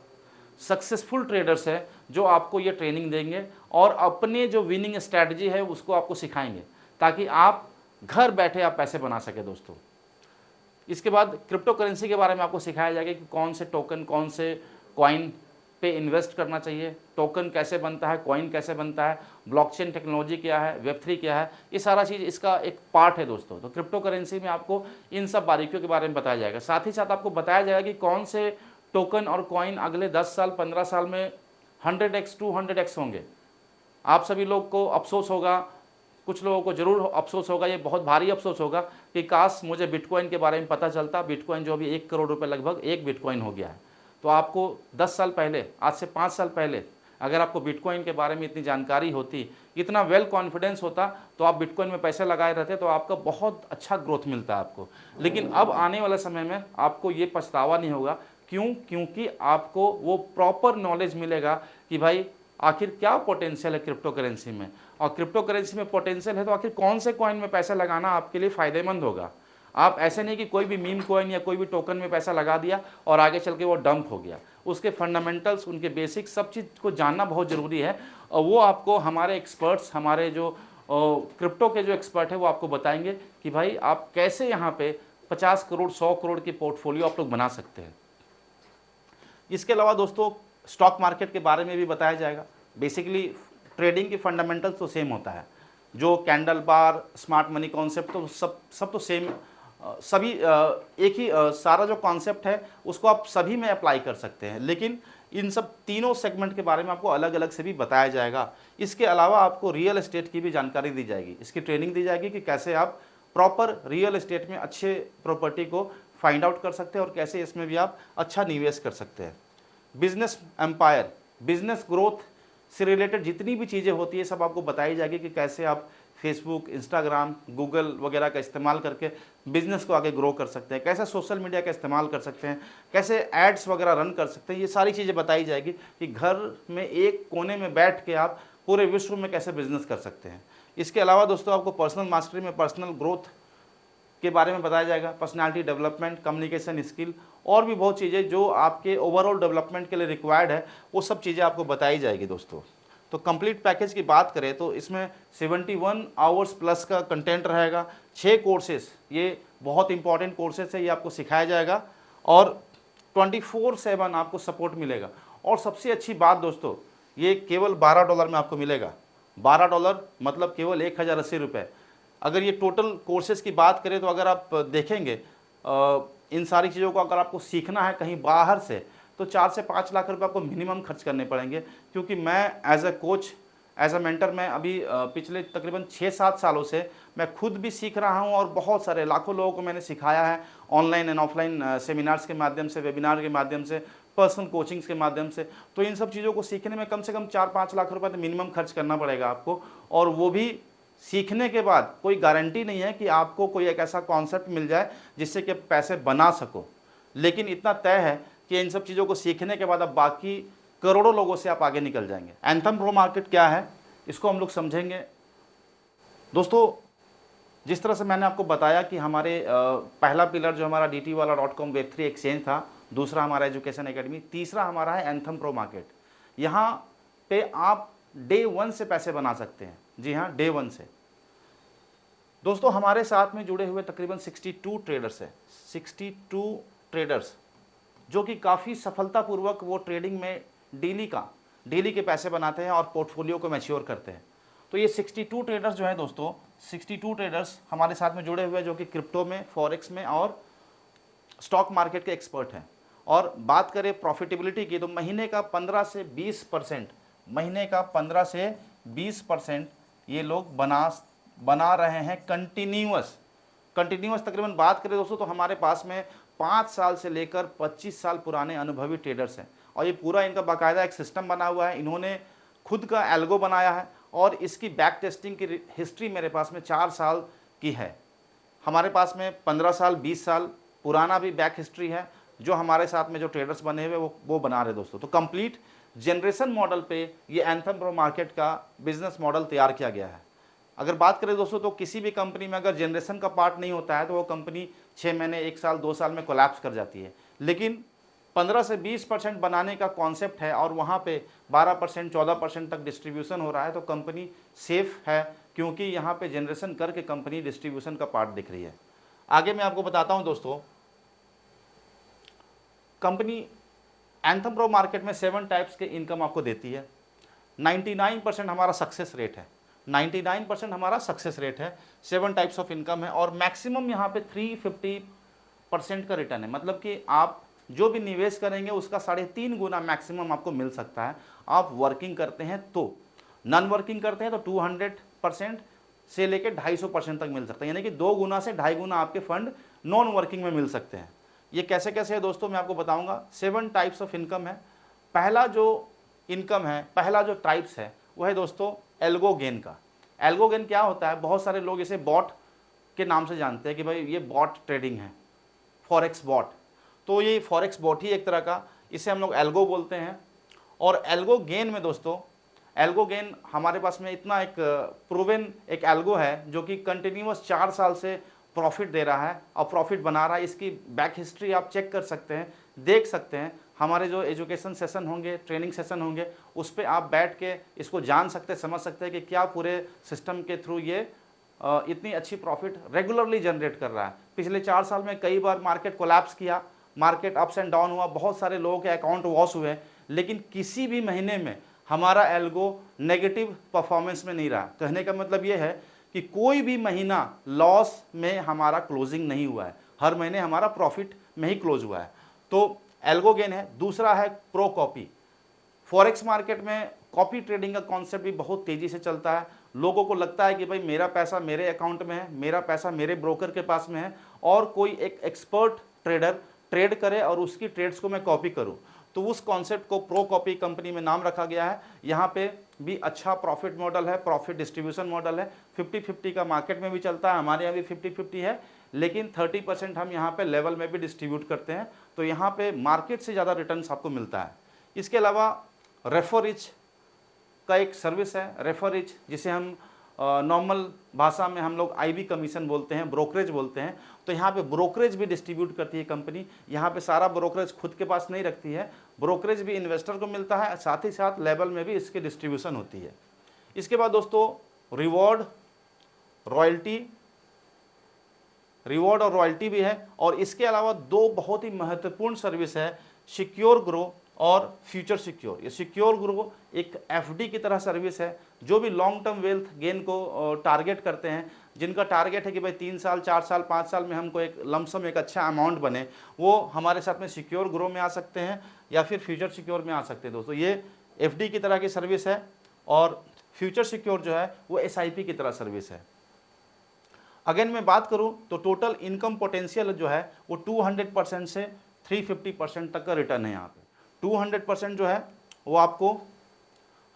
सक्सेसफुल ट्रेडर्स है जो आपको ये ट्रेनिंग देंगे और अपने जो विनिंग स्ट्रैटेजी है उसको आपको सिखाएंगे ताकि आप घर बैठे आप पैसे बना सके दोस्तों। इसके बाद क्रिप्टो करेंसी के बारे में आपको सिखाया जाएगा कि कौन से टोकन, कौन से कॉइन पे इन्वेस्ट करना चाहिए, टोकन कैसे बनता है, कॉइन कैसे बनता है, ब्लॉकचेन टेक्नोलॉजी क्या है, Web3 क्या है, ये सारा चीज़ इसका एक पार्ट है दोस्तों। तो क्रिप्टो करेंसी में आपको इन सब बारीकियों के बारे में बताया जाएगा। साथ ही साथ आपको बताया जाएगा कि कौन से टोकन और कॉइन अगले 10 साल 15 साल में 100x 200x होंगे। आप सभी लोग को अफसोस होगा, कुछ लोगों को ज़रूर अफसोस होगा, ये बहुत भारी अफसोस होगा कि काश मुझे बिटकॉइन के बारे में पता चलता। बिटकॉइन जो अभी 1 करोड़ रुपए लगभग एक बिटकॉइन हो गया है। तो आपको 10 साल पहले, आज से 5 साल पहले अगर आपको बिटकॉइन के बारे में इतनी जानकारी होती, इतना वेल कॉन्फिडेंस होता, तो आप बिटकॉइन में पैसे लगाए रहते, तो आपका बहुत अच्छा ग्रोथ मिलता है आपको। लेकिन अब आने वाले समय में आपको ये पछतावा नहीं होगा। क्योंकि आपको वो प्रॉपर नॉलेज मिलेगा कि भाई आखिर क्या पोटेंशियल है क्रिप्टो करेंसी में, और क्रिप्टो करेंसी में पोटेंशियल है तो आखिर कौन से कॉइन में पैसा लगाना आपके लिए फ़ायदेमंद होगा। आप ऐसे नहीं कि कोई भी मीम कॉइन या कोई भी टोकन में पैसा लगा दिया और आगे चल के वो डंप हो गया। उसके फंडामेंटल्स, उनके बेसिक सब चीज़ को जानना बहुत ज़रूरी है और वो आपको हमारे एक्सपर्ट्स, हमारे जो क्रिप्टो के जो एक्सपर्ट है वो आपको बताएंगे कि भाई आप कैसे यहाँ पे 50 करोड़ 100 करोड़ की पोर्टफोलियो आप लोग बना सकते हैं। इसके अलावा दोस्तों स्टॉक मार्केट के बारे में भी बताया जाएगा। बेसिकली ट्रेडिंग की फंडामेंटल्स तो सेम होता है, जो कैंडल बार, स्मार्ट मनी कॉन्सेप्ट तो सब तो सेम, सभी एक ही सारा जो कॉन्सेप्ट है उसको आप सभी में अप्लाई कर सकते हैं। लेकिन इन सब तीनों सेगमेंट के बारे में आपको अलग अलग से भी बताया जाएगा। इसके अलावा आपको रियल एस्टेट की भी जानकारी दी जाएगी, इसकी ट्रेनिंग दी जाएगी कि कैसे आप प्रॉपर रियल एस्टेट में अच्छे प्रॉपर्टी को फाइंड आउट कर सकते हैं और कैसे इसमें भी आप अच्छा निवेश कर सकते हैं। बिजनेस एम्पायर, बिजनेस ग्रोथ से रिलेटेड जितनी भी चीज़ें होती है सब आपको बताई जाएगी कि कैसे आप फेसबुक, इंस्टाग्राम, गूगल वगैरह का इस्तेमाल करके बिज़नेस को आगे ग्रो कर सकते हैं, कैसे सोशल मीडिया का इस्तेमाल कर सकते हैं, कैसे एड्स वगैरह रन कर सकते हैं। ये सारी चीज़ें बताई जाएगी कि घर में एक कोने में बैठ के आप पूरे विश्व में कैसे बिजनेस कर सकते हैं। इसके अलावा दोस्तों आपको पर्सनल मास्टरी में पर्सनल ग्रोथ के बारे में बताया जाएगा, पर्सनालिटी डेवलपमेंट, कम्युनिकेशन स्किल और भी बहुत चीज़ें जो आपके ओवरऑल डेवलपमेंट के लिए रिक्वायर्ड है, वो सब चीज़ें आपको बताई जाएगी दोस्तों। तो कंप्लीट पैकेज की बात करें तो इसमें 71 आवर्स प्लस का कंटेंट रहेगा, 6 कोर्सेस, ये बहुत इंपॉर्टेंट कोर्सेस है, ये आपको सिखाया जाएगा और 24/7 आपको सपोर्ट मिलेगा। और सबसे अच्छी बात दोस्तों, ये केवल $12 में आपको मिलेगा। $12 मतलब केवल 1080 रुपये। अगर ये टोटल कोर्सेज़ की बात करें तो अगर आप देखेंगे इन सारी चीज़ों को अगर आपको सीखना है कहीं बाहर से तो 4 से 5 लाख रुपए आपको मिनिमम खर्च करने पड़ेंगे। क्योंकि मैं as a coach, as a mentor, मैं अभी पिछले तकरीबन 6-7 सालों से मैं खुद भी सीख रहा हूं और बहुत सारे लाखों लोगों को मैंने सिखाया है ऑनलाइन एंड ऑफलाइन सेमिनार्स के माध्यम से, वेबिनार के माध्यम से, पर्सनल कोचिंग्स के माध्यम से। तो इन सब चीज़ों को सीखने में कम से कम 4-5 लाख रुपए तो मिनिमम खर्च करना पड़ेगा आपको, और वो भी सीखने के बाद कोई गारंटी नहीं है कि आपको कोई एक ऐसा कॉन्सेप्ट मिल जाए जिससे कि पैसे बना सको, लेकिन इतना तय है कि इन सब चीज़ों को सीखने के बाद अब बाकी करोड़ों लोगों से आप आगे निकल जाएंगे। एंथम प्रो मार्केट क्या है, इसको हम लोग समझेंगे। दोस्तों, जिस तरह से मैंने आपको बताया कि हमारे पहला पिलर जो हमारा DTwala.com Web3 एक्सचेंज था, दूसरा हमारा एजुकेशन एकेडमी, तीसरा हमारा है एंथम प्रो मार्केट। यहाँ पे आप डे 1 से पैसे बना सकते हैं। जी हाँ, डे 1 से। दोस्तों, हमारे साथ में जुड़े हुए तकरीबन 62 ट्रेडर्स हैं, 62 ट्रेडर्स जो कि काफ़ी सफलतापूर्वक वो ट्रेडिंग में डेली के पैसे बनाते हैं और पोर्टफोलियो को मैच्योर करते हैं। तो ये 62 ट्रेडर्स जो है दोस्तों, 62 ट्रेडर्स हमारे साथ में जुड़े हुए हैं जो कि क्रिप्टो में, फॉरेक्स में और स्टॉक मार्केट के एक्सपर्ट हैं। और बात करें प्रॉफिटेबिलिटी की, तो महीने का 15 से 20%, महीने का 15 से 20% ये लोग बना रहे हैं कंटिन्यूअस। तकरीबन बात करें दोस्तों, तो हमारे पास में 5 साल से लेकर 25 साल पुराने अनुभवी ट्रेडर्स हैं और ये पूरा इनका बाकायदा एक सिस्टम बना हुआ है। इन्होंने खुद का एल्गो बनाया है और इसकी बैक टेस्टिंग की हिस्ट्री मेरे पास में 4 साल की है। हमारे पास में 15 साल, 20 साल पुराना भी बैक हिस्ट्री है जो हमारे साथ में जो ट्रेडर्स बने हुए वो बना रहे दोस्तों। तो कंप्लीट जनरेशन मॉडल पे ये एंथम प्रो मार्केट का बिजनेस मॉडल तैयार किया गया है। अगर बात करें दोस्तों, तो किसी भी कंपनी में अगर जनरेशन का पार्ट नहीं होता है तो वो कंपनी 6 महीने, 1 साल, 2 साल में कोलैप्स कर जाती है। लेकिन 15 से 20% बनाने का कॉन्सेप्ट है और वहाँ पे 12%, 14% तक डिस्ट्रीब्यूशन हो रहा है, तो कंपनी सेफ है क्योंकि यहाँ पे जनरेशन करके कंपनी डिस्ट्रीब्यूशन का पार्ट दिख रही है। आगे मैं आपको बताता हूँ दोस्तों, कंपनी एंथम प्रो मार्केट में 7 टाइप्स के इनकम आपको देती है। 99% हमारा सक्सेस रेट है, 99% हमारा सक्सेस रेट है। 7 टाइप्स ऑफ इनकम है और मैक्सिमम यहाँ पे 350% का रिटर्न है। मतलब कि आप जो भी निवेश करेंगे उसका 3.5 गुना मैक्सिमम आपको मिल सकता है। आप वर्किंग करते हैं तो, नॉन वर्किंग करते हैं तो 200% से लेकर 250% तक मिल सकता है, यानी कि 2 गुना से 2.5 गुना आपके फंड नॉन वर्किंग में मिल सकते हैं। ये कैसे कैसे है दोस्तों, मैं आपको बताऊंगा। 7 टाइप्स ऑफ इनकम है। पहला जो इनकम है, पहला जो टाइप्स है वो है दोस्तों एल्गो गेन का। एल्गो गेन क्या होता है, बहुत सारे लोग इसे बॉट के नाम से जानते हैं कि भाई ये बॉट ट्रेडिंग है, फॉरेक्स बॉट। तो ये फॉरेक्स बॉट ही एक तरह का, इसे हम लोग एल्गो बोलते हैं। और एल्गो गेन में दोस्तों, एल्गो गेन हमारे पास में इतना एक प्रूवन एक एल्गो है जो कि कंटिन्यूअस 4 साल से प्रॉफिट दे रहा है और प्रॉफिट बना रहा है। इसकी बैक हिस्ट्री आप चेक कर सकते हैं, देख सकते हैं। हमारे जो एजुकेशन सेशन होंगे, ट्रेनिंग सेशन होंगे, उस पर आप बैठ के इसको जान सकते हैं, समझ सकते हैं कि क्या पूरे सिस्टम के थ्रू ये इतनी अच्छी प्रॉफिट रेगुलरली जनरेट कर रहा है। पिछले 4 साल में कई बार मार्केट कोलैप्स किया, मार्केट अप्स एंड डाउन हुआ, बहुत सारे लोगों के अकाउंट वॉश हुए, लेकिन किसी भी महीने में हमारा एल्गो नेगेटिव परफॉर्मेंस में नहीं रहा। कहने का मतलब ये है कि कोई भी महीना लॉस में हमारा क्लोजिंग नहीं हुआ है, हर महीने हमारा प्रॉफिट में ही क्लोज हुआ है। तो एल्गो गेन है। दूसरा है प्रो कॉपी। फॉरेक्स मार्केट में कॉपी ट्रेडिंग का कॉन्सेप्ट भी बहुत तेज़ी से चलता है। लोगों को लगता है कि भाई मेरा पैसा मेरे अकाउंट में है, मेरा पैसा मेरे ब्रोकर के पास में है और कोई एक एक्सपर्ट ट्रेडर ट्रेड करे और उसकी ट्रेड्स को मैं कॉपी करूं। तो उस कॉन्सेप्ट को प्रो कॉपी कंपनी में नाम रखा गया है। यहाँ पे भी अच्छा प्रॉफिट मॉडल है, प्रॉफिट डिस्ट्रीब्यूशन मॉडल है। 50-50 का मार्केट में भी चलता है, हमारे यहाँ भी 50-50 है, लेकिन 30% हम यहाँ पे लेवल में भी डिस्ट्रीब्यूट करते हैं। तो यहाँ पे मार्केट से ज़्यादा रिटर्न्स आपको मिलता है। इसके अलावा रेफर रिच का एक सर्विस है, रेफर रिच, जिसे हम नॉर्मल भाषा में हम लोग IB कमीशन बोलते हैं, ब्रोकरेज बोलते हैं। तो यहाँ पे ब्रोकरेज भी डिस्ट्रीब्यूट करती है कंपनी। यहाँ पे सारा ब्रोकरेज खुद के पास नहीं रखती है, ब्रोकरेज भी इन्वेस्टर को मिलता है, साथ ही साथ लेवल में भी इसकी डिस्ट्रीब्यूशन होती है। इसके बाद दोस्तों रिवॉर्ड और रॉयल्टी भी है। और इसके अलावा 2 बहुत ही महत्वपूर्ण सर्विस है, सिक्योर ग्रो और फ्यूचर सिक्योर। ये सिक्योर ग्रो एक FD की तरह सर्विस है। जो भी लॉन्ग टर्म वेल्थ गेन को टारगेट करते हैं, जिनका टारगेट है कि भाई 3 साल, 4 साल, 5 साल में हमको एक लमसम एक अच्छा अमाउंट बने, वो हमारे साथ में सिक्योर ग्रो में आ सकते हैं या फिर फ्यूचर सिक्योर में आ सकते हैं। दोस्तों ये FD की तरह की सर्विस है और फ्यूचर सिक्योर जो है वो SIP की तरह सर्विस है। अगेन मैं बात करूं तो टोटल इनकम पोटेंशियल जो है वो 200% से 350% तक का रिटर्न है। यहाँ पे 200% जो है वो आपको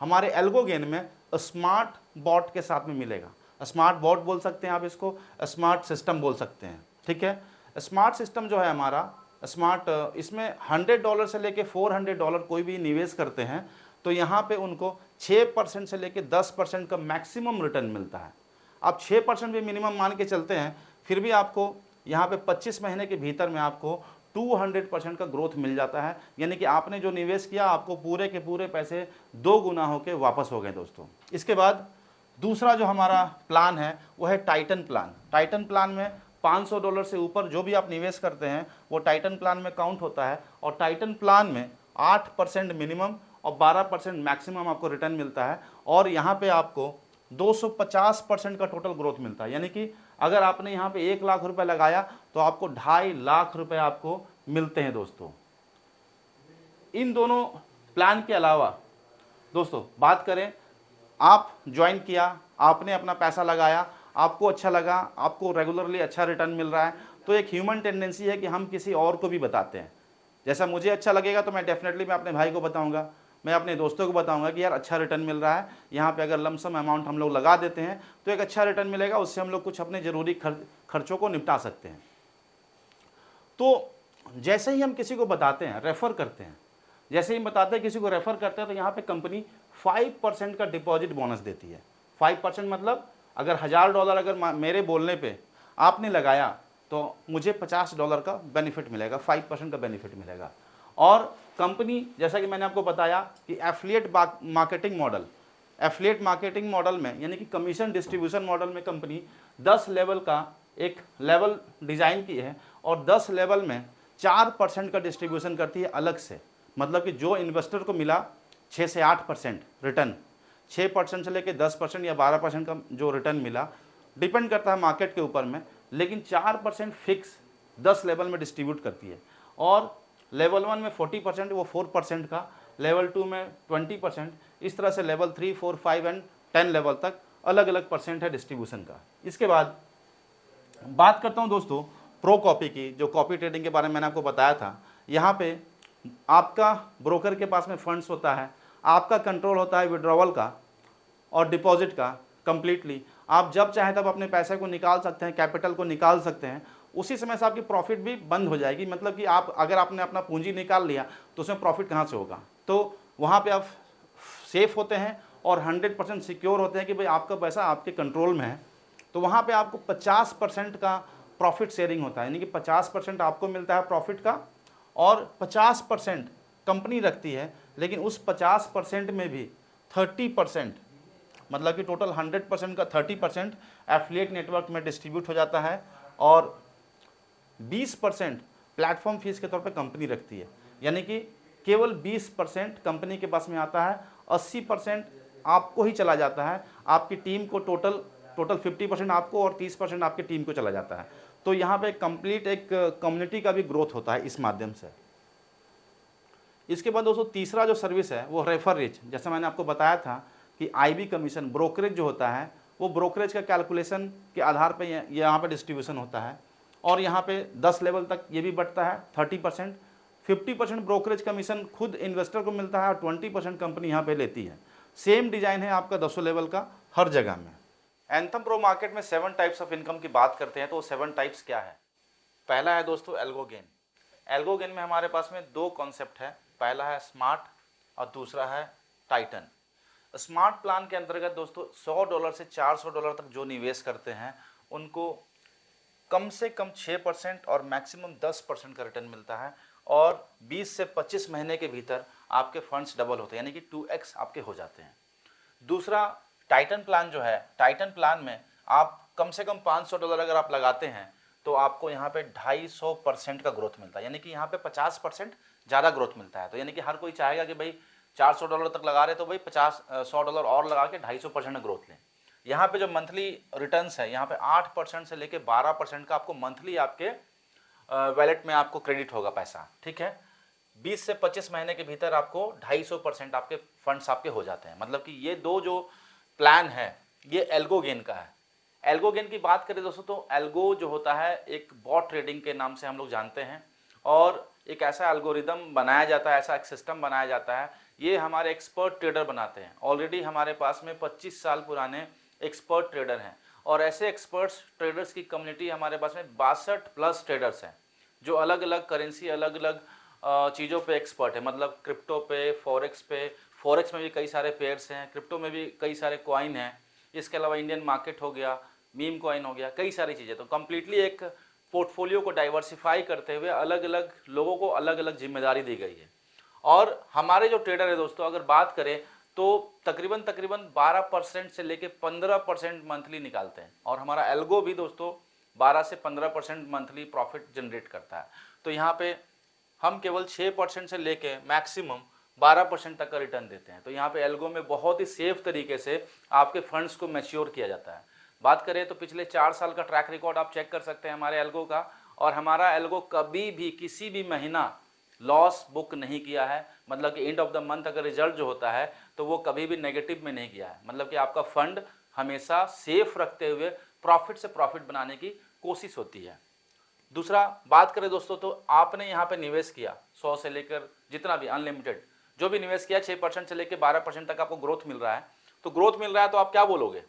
हमारे एल्गो गेन में स्मार्ट बॉट के साथ में मिलेगा। स्मार्ट बोर्ड बोल सकते हैं आप इसको, स्मार्ट सिस्टम बोल सकते हैं, ठीक है। स्मार्ट सिस्टम जो है हमारा स्मार्ट, इसमें $100 से लेके $400 कोई भी निवेश करते हैं तो यहाँ पे उनको 6% से लेके 10% का मैक्सिमम रिटर्न मिलता है। आप 6% भी मिनिमम मान के चलते हैं, फिर भी आपको यहाँ पे 25 महीने के भीतर में आपको 200% का ग्रोथ मिल जाता है। यानी कि आपने जो निवेश किया आपको पूरे के पूरे पैसे 2 गुना होके वापस हो गए दोस्तों। इसके बाद दूसरा जो हमारा प्लान है वो है टाइटन प्लान। टाइटन प्लान में $500 से ऊपर जो भी आप निवेश करते हैं वो टाइटन प्लान में काउंट होता है, और टाइटन प्लान में 8% मिनिमम और 12% मैक्सिमम आपको रिटर्न मिलता है, और यहाँ पे आपको 250% का टोटल ग्रोथ मिलता है। यानी कि अगर आपने यहाँ पे 1 लाख रुपए लगाया तो आपको 2.5 लाख रुपए आपको मिलते हैं दोस्तों। इन दोनों प्लान के अलावा दोस्तों बात करें, आप ज्वाइन किया, आपने अपना पैसा लगाया, आपको अच्छा लगा, आपको रेगुलरली अच्छा रिटर्न मिल रहा है, तो एक ह्यूमन टेंडेंसी है कि हम किसी और को भी बताते हैं। जैसा मुझे अच्छा लगेगा तो मैं डेफिनेटली मैं अपने भाई को बताऊंगा, मैं अपने दोस्तों को बताऊंगा कि यार अच्छा रिटर्न मिल रहा है, यहाँ पे अगर लमसम अमाउंट हम लोग लगा देते हैं तो एक अच्छा रिटर्न मिलेगा, उससे हम लोग कुछ अपने ज़रूरी खर्चों को निपटा सकते हैं। तो जैसे ही हम किसी को बताते हैं, रेफ़र करते हैं, जैसे ही बताते हैं किसी को रेफ़र करते हैं तो यहाँ पे कंपनी 5% का डिपॉजिट बोनस देती है। 5% मतलब अगर $1000 अगर मेरे बोलने पे आपने लगाया तो मुझे $50 का बेनिफिट मिलेगा, 5% का बेनिफिट मिलेगा। और कंपनी, जैसा कि मैंने आपको बताया कि एफिलिएट मार्केटिंग मॉडल में यानी कि कमीशन डिस्ट्रीब्यूशन मॉडल में कंपनी 10 लेवल का एक लेवल डिज़ाइन की है, और 10 लेवल में 4% का डिस्ट्रीब्यूशन करती है अलग से। मतलब कि जो इन्वेस्टर को मिला 6 से 8% रिटर्न, 6% से लेकर 10% या 12% का जो रिटर्न मिला, डिपेंड करता है मार्केट के ऊपर में, लेकिन 4% फिक्स 10 लेवल में डिस्ट्रीब्यूट करती है। और लेवल 1 में 40% वो 4% का, लेवल 2 में 20%, इस तरह से लेवल 3, 4, 5 एंड 10 लेवल तक अलग अलग परसेंट है डिस्ट्रीब्यूशन का। इसके बाद बात करता हूँ दोस्तों प्रो कॉपी की, जो कॉपी ट्रेडिंग के बारे में मैंने आपको बताया था। यहाँ पे आपका ब्रोकर के पास में फंड्स होता है, आपका कंट्रोल होता है विड्रॉवल का और डिपॉजिट का कंप्लीटली। आप जब चाहे तब अपने पैसे को निकाल सकते हैं, कैपिटल को निकाल सकते हैं, उसी समय से आपकी प्रॉफिट भी बंद हो जाएगी। मतलब कि आप अगर आपने अपना पूंजी निकाल लिया तो उसमें प्रॉफिट कहाँ से होगा। तो वहाँ पे आप सेफ होते हैं और 100% सिक्योर होते हैं कि भाई आपका पैसा आपके कंट्रोल में है। तो वहाँ पे आपको 50% का प्रॉफिट शेयरिंग होता है, यानी कि 50% आपको मिलता है प्रॉफिट का, और 50% कंपनी रखती है। लेकिन उस 50% में भी 30%, मतलब कि टोटल 100% का 30% एफिलिएट नेटवर्क में डिस्ट्रीब्यूट हो जाता है, और 20% प्लेटफॉर्म फीस के तौर पे कंपनी रखती है। यानी कि केवल 20% कंपनी के पास में आता है, 80% आपको ही चला जाता है, आपकी टीम को टोटल 50% आपको और 30% आपकी टीम को चला जाता है। तो यहाँ पे कंप्लीट एक कम्युनिटी का भी ग्रोथ होता है इस माध्यम से। इसके बाद दोस्तों तीसरा जो सर्विस है वो रेफर रिच। जैसा मैंने आपको बताया था कि आईबी कमीशन, ब्रोकरेज जो होता है वो ब्रोकरेज का कैलकुलेशन के आधार पे यहाँ पे डिस्ट्रीब्यूशन होता है, और यहाँ पे 10 लेवल तक ये भी बढ़ता है 30%। 50% ब्रोकरेज कमीशन खुद इन्वेस्टर को मिलता है और 20% कंपनी यहाँ पे लेती है। सेम डिजाइन है आपका 10 लेवल का हर जगह में। एंथम प्रो मार्केट में 7 टाइप्स ऑफ इनकम की बात करते हैं, तो 7 टाइप्स क्या है। पहला है दोस्तों एल्गो गेन। एल्गो गेन में हमारे पास में 2 कॉन्सेप्ट है, पहला है स्मार्ट और दूसरा है टाइटन। स्मार्ट प्लान के अंतर्गत दोस्तों $100 से $400 तक जो निवेश करते हैं उनको कम से कम 6% और मैक्सिमम 10% का रिटर्न मिलता है, और 20 से 25 महीने के भीतर आपके फंड्स डबल होते हैं, यानी कि 2x आपके हो जाते हैं। दूसरा टाइटन प्लान जो है, टाइटन प्लान में आप कम से कम $500 अगर आप लगाते हैं तो आपको यहाँ पे 250% का ग्रोथ मिलता है, यानी कि यहाँ पे 50% ज़्यादा ग्रोथ मिलता है। तो यानी कि हर कोई चाहेगा कि भाई $400 तक लगा रहे तो भाई $100 और लगा के 250% ग्रोथ लें। यहाँ पे जो मंथली रिटर्न्स है यहाँ पे 8% से लेके 12% का आपको मंथली आपके वैलेट में आपको क्रेडिट होगा पैसा, ठीक है। 20 से 25 महीने के भीतर आपको 250% आपके फंड्स आपके हो जाते हैं। मतलब कि ये 2 जो प्लान है ये एल्गो गेन का है। एल्गो गेन की बात करें दोस्तों तो एल्गो जो होता है एक बॉट ट्रेडिंग के नाम से हम लोग जानते हैं, और एक ऐसा एल्गोरिदम बनाया जाता है, ऐसा एक सिस्टम बनाया जाता है, ये हमारे एक्सपर्ट ट्रेडर बनाते हैं। ऑलरेडी हमारे पास में 25 साल पुराने एक्सपर्ट ट्रेडर हैं, और ऐसे एक्सपर्ट्स ट्रेडर्स की कम्युनिटी हमारे पास में 62+ ट्रेडर्स हैं जो अलग अलग करेंसी, अलग अलग चीज़ों पे एक्सपर्ट है। मतलब क्रिप्टो पे, फॉरेक्स में भी कई सारे पेयर्स हैं, क्रिप्टो में भी कई सारे कॉइन हैं, इसके अलावा इंडियन मार्केट हो गया, मीम कॉइन हो गया, कई सारी चीज़ें। तो कम्प्लीटली एक पोर्टफोलियो को डाइवर्सिफाई करते हुए अलग अलग लोगों को अलग अलग जिम्मेदारी दी गई है। और हमारे जो ट्रेडर है दोस्तों, अगर बात करें तो तकरीबन 12% से लेके 15% मंथली निकालते हैं, और हमारा एल्गो भी दोस्तों 12 से 15% मंथली प्रॉफिट जनरेट करता है। तो यहाँ पे हम केवल 6% से लेके मैक्सिमम 12% तक का रिटर्न देते हैं। तो यहाँ पे एल्गो में बहुत ही सेफ तरीके से आपके फंड्स को मैच्योर किया जाता है। बात करें तो पिछले 4 साल का ट्रैक रिकॉर्ड आप चेक कर सकते हैं हमारे एल्गो का, और हमारा एल्गो कभी भी किसी भी महीना लॉस बुक नहीं किया है। मतलब कि एंड ऑफ द मंथ अगर रिजल्ट जो होता है तो वो कभी भी नेगेटिव में नहीं किया है। मतलब कि आपका फंड हमेशा सेफ रखते हुए प्रॉफिट से प्रॉफिट बनाने की कोशिश होती है। दूसरा बात करें दोस्तों, तो आपने यहाँ पे निवेश किया 100 से लेकर जितना भी अनलिमिटेड जो भी निवेश किया, 6% से लेकर 12% तक आपको ग्रोथ मिल रहा है। तो ग्रोथ मिल रहा है तो आप क्या बोलोगे?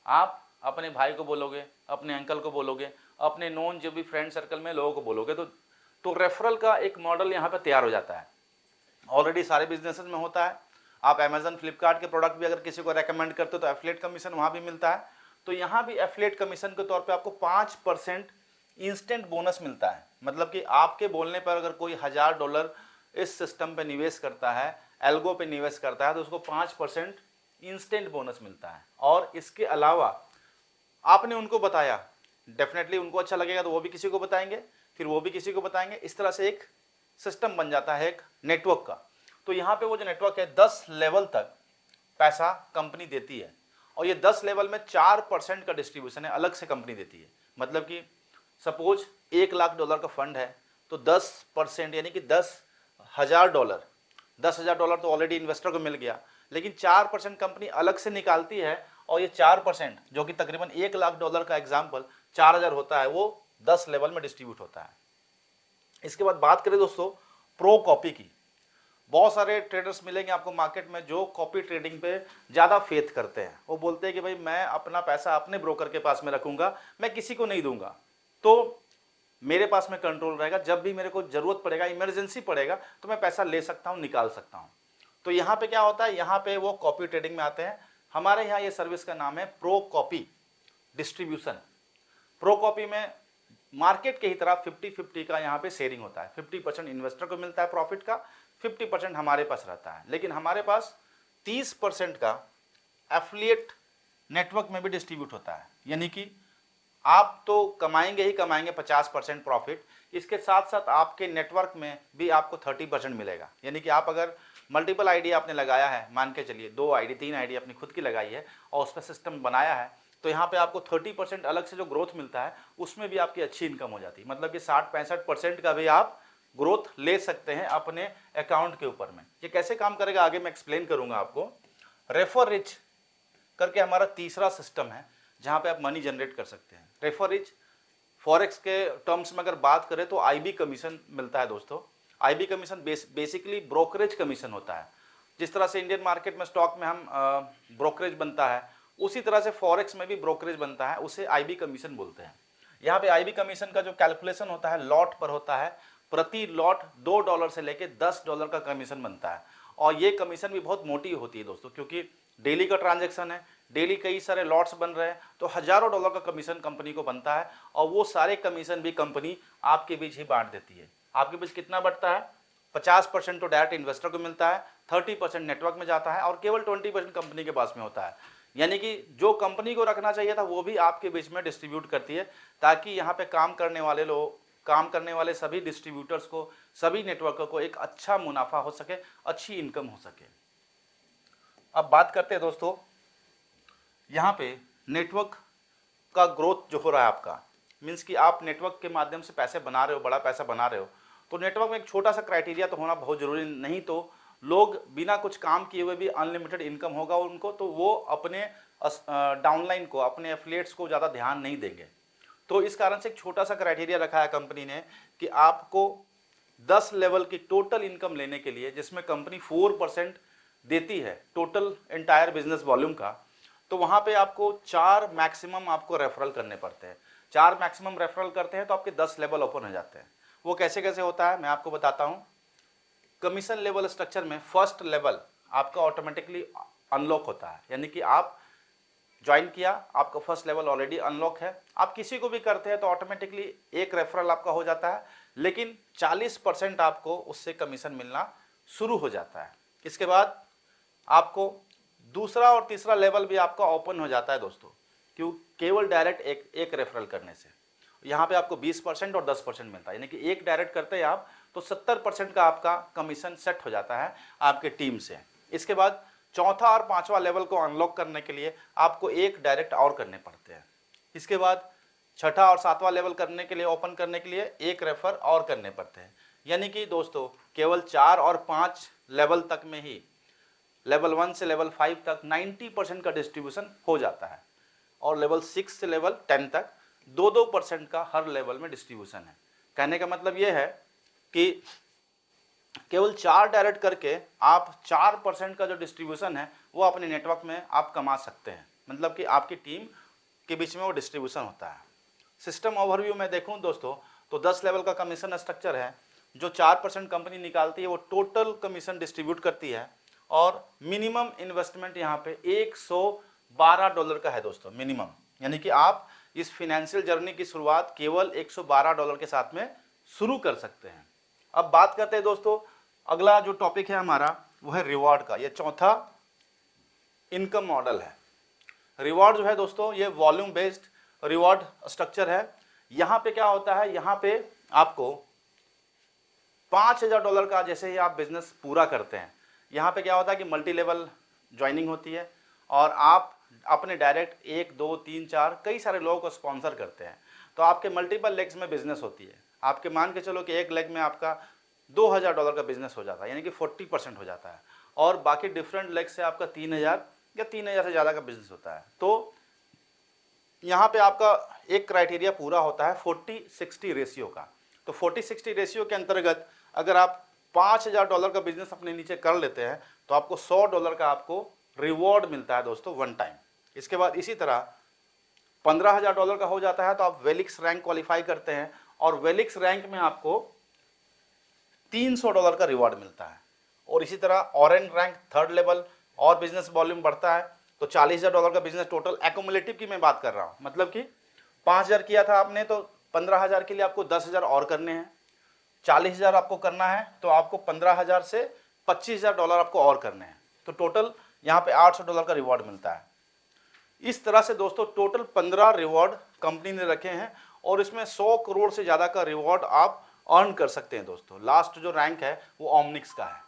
आप अपने भाई को बोलोगे, अपने अंकल को बोलोगे, अपने नॉन जो भी फ्रेंड सर्कल में लोगों को बोलोगे। तो रेफरल का एक मॉडल यहाँ पे तैयार हो जाता है। ऑलरेडी सारे बिजनेसेस में होता है। आप अमेजन, फ्लिपकार्ट के प्रोडक्ट भी अगर किसी को रेकमेंड करते हो तो एफिलिएट कमीशन वहाँ भी मिलता है। तो यहाँ भी एफिलिएट कमीशन के तौर पे आपको 5% इंस्टेंट बोनस मिलता है। मतलब कि आपके बोलने पर अगर कोई $1000 इस सिस्टम पे निवेश करता है, एल्गो पे निवेश करता है, तो उसको 5% इंस्टेंट बोनस मिलता है। और इसके अलावा आपने उनको बताया, डेफिनेटली उनको अच्छा लगेगा तो वो भी किसी को बताएंगे, फिर वो भी किसी को बताएंगे। इस तरह से एक सिस्टम बन जाता है एक नेटवर्क का। तो यहाँ पे वो जो नेटवर्क है 10 लेवल तक पैसा कंपनी देती है, और ये 10 लेवल में 4% का डिस्ट्रीब्यूशन है, अलग से कंपनी देती है। मतलब कि सपोज $1,00,000 का फंड है तो 10% यानी कि $10,000, $10,000 तो ऑलरेडी इन्वेस्टर को मिल गया, लेकिन 4% कंपनी अलग से निकालती है, और ये 4% जो कि तकरीबन $1,00,000 का एग्जाम्पल 4000 होता है, वो 10 लेवल में डिस्ट्रीब्यूट होता है। इसके बाद बात करें दोस्तों प्रो कॉपी की। बहुत सारे ट्रेडर्स मिलेंगे आपको मार्केट में जो कॉपी ट्रेडिंग पे ज़्यादा फेथ करते हैं। वो बोलते हैं कि भाई मैं अपना पैसा अपने ब्रोकर के पास में रखूंगा, मैं किसी को नहीं दूंगा, तो मेरे पास में कंट्रोल रहेगा, जब भी मेरे को ज़रूरत पड़ेगा, इमरजेंसी पड़ेगा, तो मैं पैसा ले सकता हूँ, निकाल सकता हूँ। तो यहाँ पे क्या होता है, यहाँ पे वो कॉपी ट्रेडिंग में आते हैं। हमारे यहाँ ये सर्विस का नाम है pro copy distribution. Pro copy में मार्केट की ही तरह 50-50 का यहाँ पे शेयरिंग होता है। 50% इन्वेस्टर को मिलता है प्रॉफिट का, 50% हमारे पास रहता है। लेकिन हमारे पास 30% का एफिलिएट नेटवर्क में भी डिस्ट्रीब्यूट होता है। यानी कि आप तो कमाएंगे ही कमाएंगे 50% प्रॉफिट, इसके साथ साथ आपके नेटवर्क में भी आपको 30% मिलेगा। यानी कि आप अगर मल्टीपल आईडी आपने लगाया है, मान के चलिए 2 आईडी 3 आईडी अपनी खुद की लगाई है और उस पर सिस्टम बनाया है, तो यहाँ पे आपको 30% अलग से जो ग्रोथ मिलता है उसमें भी आपकी अच्छी इनकम हो जाती है। मतलब कि 60-65% का भी आप ग्रोथ ले सकते हैं अपने अकाउंट के ऊपर में। ये कैसे काम करेगा आगे मैं एक्सप्लेन करूँगा आपको। रेफर रिच करके हमारा तीसरा सिस्टम है जहाँ पे आप मनी जनरेट कर सकते हैं। रेफर रिच फॉरेक्स के टर्म्स में अगर बात करें तो आईबी कमीशन मिलता है दोस्तों। IB commission basically brokerage commission होता है। जिस तरह से इंडियन मार्केट में स्टॉक में हम ब्रोकरेज बनता है, उसी तरह से फॉरेक्स में भी ब्रोकरेज बनता है, उसे आईबी कमीशन बोलते हैं। यहाँ पे आईबी कमीशन का जो कैलकुलेशन होता है लॉट पर होता है। प्रति लॉट $2 से लेके $10 का कमीशन बनता है, और ये कमीशन भी बहुत मोटी होती है दोस्तों, क्योंकि डेली का ट्रांजैक्शन है, डेली कई सारे लॉट्स बन रहे हैं, तो हज़ारों डॉलर का कमीशन कंपनी को बनता है, और वो सारे कमीशन भी कंपनी आपके बीच ही बांट देती है। आपके बीच कितना बढ़ता है? 50% तो डायरेक्ट इन्वेस्टर को मिलता है, 30% नेटवर्क में जाता है, और केवल 20% कंपनी के पास में होता है। यानी कि जो कंपनी को रखना चाहिए था वो भी आपके बीच में डिस्ट्रीब्यूट करती है, ताकि यहाँ पे काम करने वाले सभी डिस्ट्रीब्यूटर्स को, सभी नेटवर्कर को एक अच्छा मुनाफा हो सके, अच्छी इनकम हो सके। अब बात करते हैं दोस्तों यहाँ पे नेटवर्क का ग्रोथ जो हो रहा है आपका, मीन्स कि आप नेटवर्क के माध्यम से पैसे बना रहे हो, बड़ा पैसा बना रहे हो, तो नेटवर्क में एक छोटा सा क्राइटेरिया तो होना बहुत ज़रूरी, नहीं तो लोग बिना कुछ काम किए हुए भी अनलिमिटेड इनकम होगा उनको, तो वो अपने डाउनलाइन को, अपने एफिलिएट्स को ज़्यादा ध्यान नहीं देंगे। तो इस कारण से एक छोटा सा क्राइटेरिया रखा है कंपनी ने कि आपको 10 लेवल की टोटल इनकम लेने के लिए, जिसमें कंपनी 4% देती है टोटल एंटायर बिजनेस वॉल्यूम का, तो वहाँ पे आपको 4 मैक्सिमम आपको रेफरल करने पड़ते हैं। 4 मैक्सिमम रेफरल करते हैं तो आपके 10 लेवल ओपन हो जाते हैं। वो कैसे कैसे होता है मैं आपको बताता हूँ। कमीशन लेवल स्ट्रक्चर में फर्स्ट लेवल आपका ऑटोमेटिकली अनलॉक होता है, यानी कि आप ज्वाइन किया, आपका फर्स्ट लेवल ऑलरेडी अनलॉक है। आप किसी को भी करते हैं तो ऑटोमेटिकली एक रेफरल आपका हो जाता है, लेकिन 40% आपको उससे कमीशन मिलना शुरू हो जाता है। इसके बाद आपको दूसरा और तीसरा लेवल भी आपका ओपन हो जाता है दोस्तों, क्यों? केवल डायरेक्ट एक रेफरल करने से। यहाँ पे आपको 20% और 10% मिलता है, यानी कि एक डायरेक्ट करते हैं आप तो 70% का आपका कमीशन सेट हो जाता है आपके टीम से। इसके बाद चौथा और पांचवा लेवल को अनलॉक करने के लिए आपको एक डायरेक्ट और करने पड़ते हैं। इसके बाद छठा और सातवां लेवल करने के लिए, ओपन करने के लिए एक रेफर और करने पड़ते हैं। यानी कि दोस्तों केवल 4 और 5 लेवल तक में ही, लेवल 1 से लेवल 5 तक 90% का डिस्ट्रीब्यूशन हो जाता है, और लेवल 6 से लेवल 10 तक 2-2% का हर लेवल में डिस्ट्रीब्यूशन है। कहने का मतलब यह है कि केवल 4 डायरेक्ट करके आप 4% का जो डिस्ट्रीब्यूशन है वो अपने नेटवर्क में आप कमा सकते हैं, मतलब कि आपकी टीम के बीच में वो डिस्ट्रीब्यूशन होता है। सिस्टम ओवरव्यू में देखूं दोस्तों तो 10 लेवल का कमीशन स्ट्रक्चर है। जो 4% कंपनी निकालती है वो टोटल कमीशन डिस्ट्रीब्यूट करती है, और मिनिमम इन्वेस्टमेंट यहाँ पे $112 का है दोस्तों, मिनिमम। यानी कि आप इस फिनेंशियल जर्नी की शुरुआत केवल $112 के साथ में शुरू कर सकते हैं। अब बात करते हैं दोस्तों, अगला जो टॉपिक है हमारा वो है रिवॉर्ड का। ये चौथा इनकम मॉडल है। रिवॉर्ड जो है दोस्तों ये वॉल्यूम बेस्ड रिवॉर्ड स्ट्रक्चर है। यहाँ पे क्या होता है, यहाँ पे आपको $5000 का जैसे ही आप बिजनेस पूरा करते हैं, यहाँ पे क्या होता है कि मल्टी लेवल ज्वाइनिंग होती है, और आप अपने डायरेक्ट 1, 2, 3, 4 कई सारे लोगों को स्पॉन्सर करते हैं। तो आपके मल्टीपल लेग्स में बिजनेस होती है। आपके मान के चलो कि एक लेग में आपका $2000 का बिजनेस हो जाता है, यानी कि 40% हो जाता है, और बाकी डिफरेंट लेग से आपका 3000 या 3000 से ज़्यादा का बिजनेस होता है। तो यहाँ पे आपका एक क्राइटेरिया पूरा होता है 40-60 रेशियो का। तो 40-60 रेशियो के अंतर्गत अगर आप $5000 का बिजनेस अपने नीचे कर लेते हैं तो आपको $100 का आपको रिवॉर्ड मिलता है दोस्तों, वन टाइम। इसके बाद इसी तरह $15000 का हो जाता है तो आप वेलिक्स रैंक क्वालिफाई करते हैं, और वेलिक्स रैंक में आपको $300 का रिवॉर्ड मिलता है। और इसी तरह ऑरेंज रैंक थर्ड लेवल, और बिजनेस वॉल्यूम बढ़ता है तो $40000 का बिजनेस टोटल एक्यूमुलेटिव की मैं बात कर रहा हूँ, मतलब कि 5000 किया था आपने तो 15000 के लिए आपको 10000 और करने हैं। 40000 आपको करना है तो आपको 15000 से $25000 आपको और करने हैं। तो टोटल यहाँ पे $800 का रिवॉर्ड मिलता है। इस तरह से दोस्तों टोटल 15 रिवॉर्ड कंपनी ने रखे हैं, और इसमें 100 करोड़ से ज़्यादा का रिवॉर्ड आप अर्न कर सकते हैं दोस्तों। लास्ट जो रैंक है वो ओमनिक्स का है।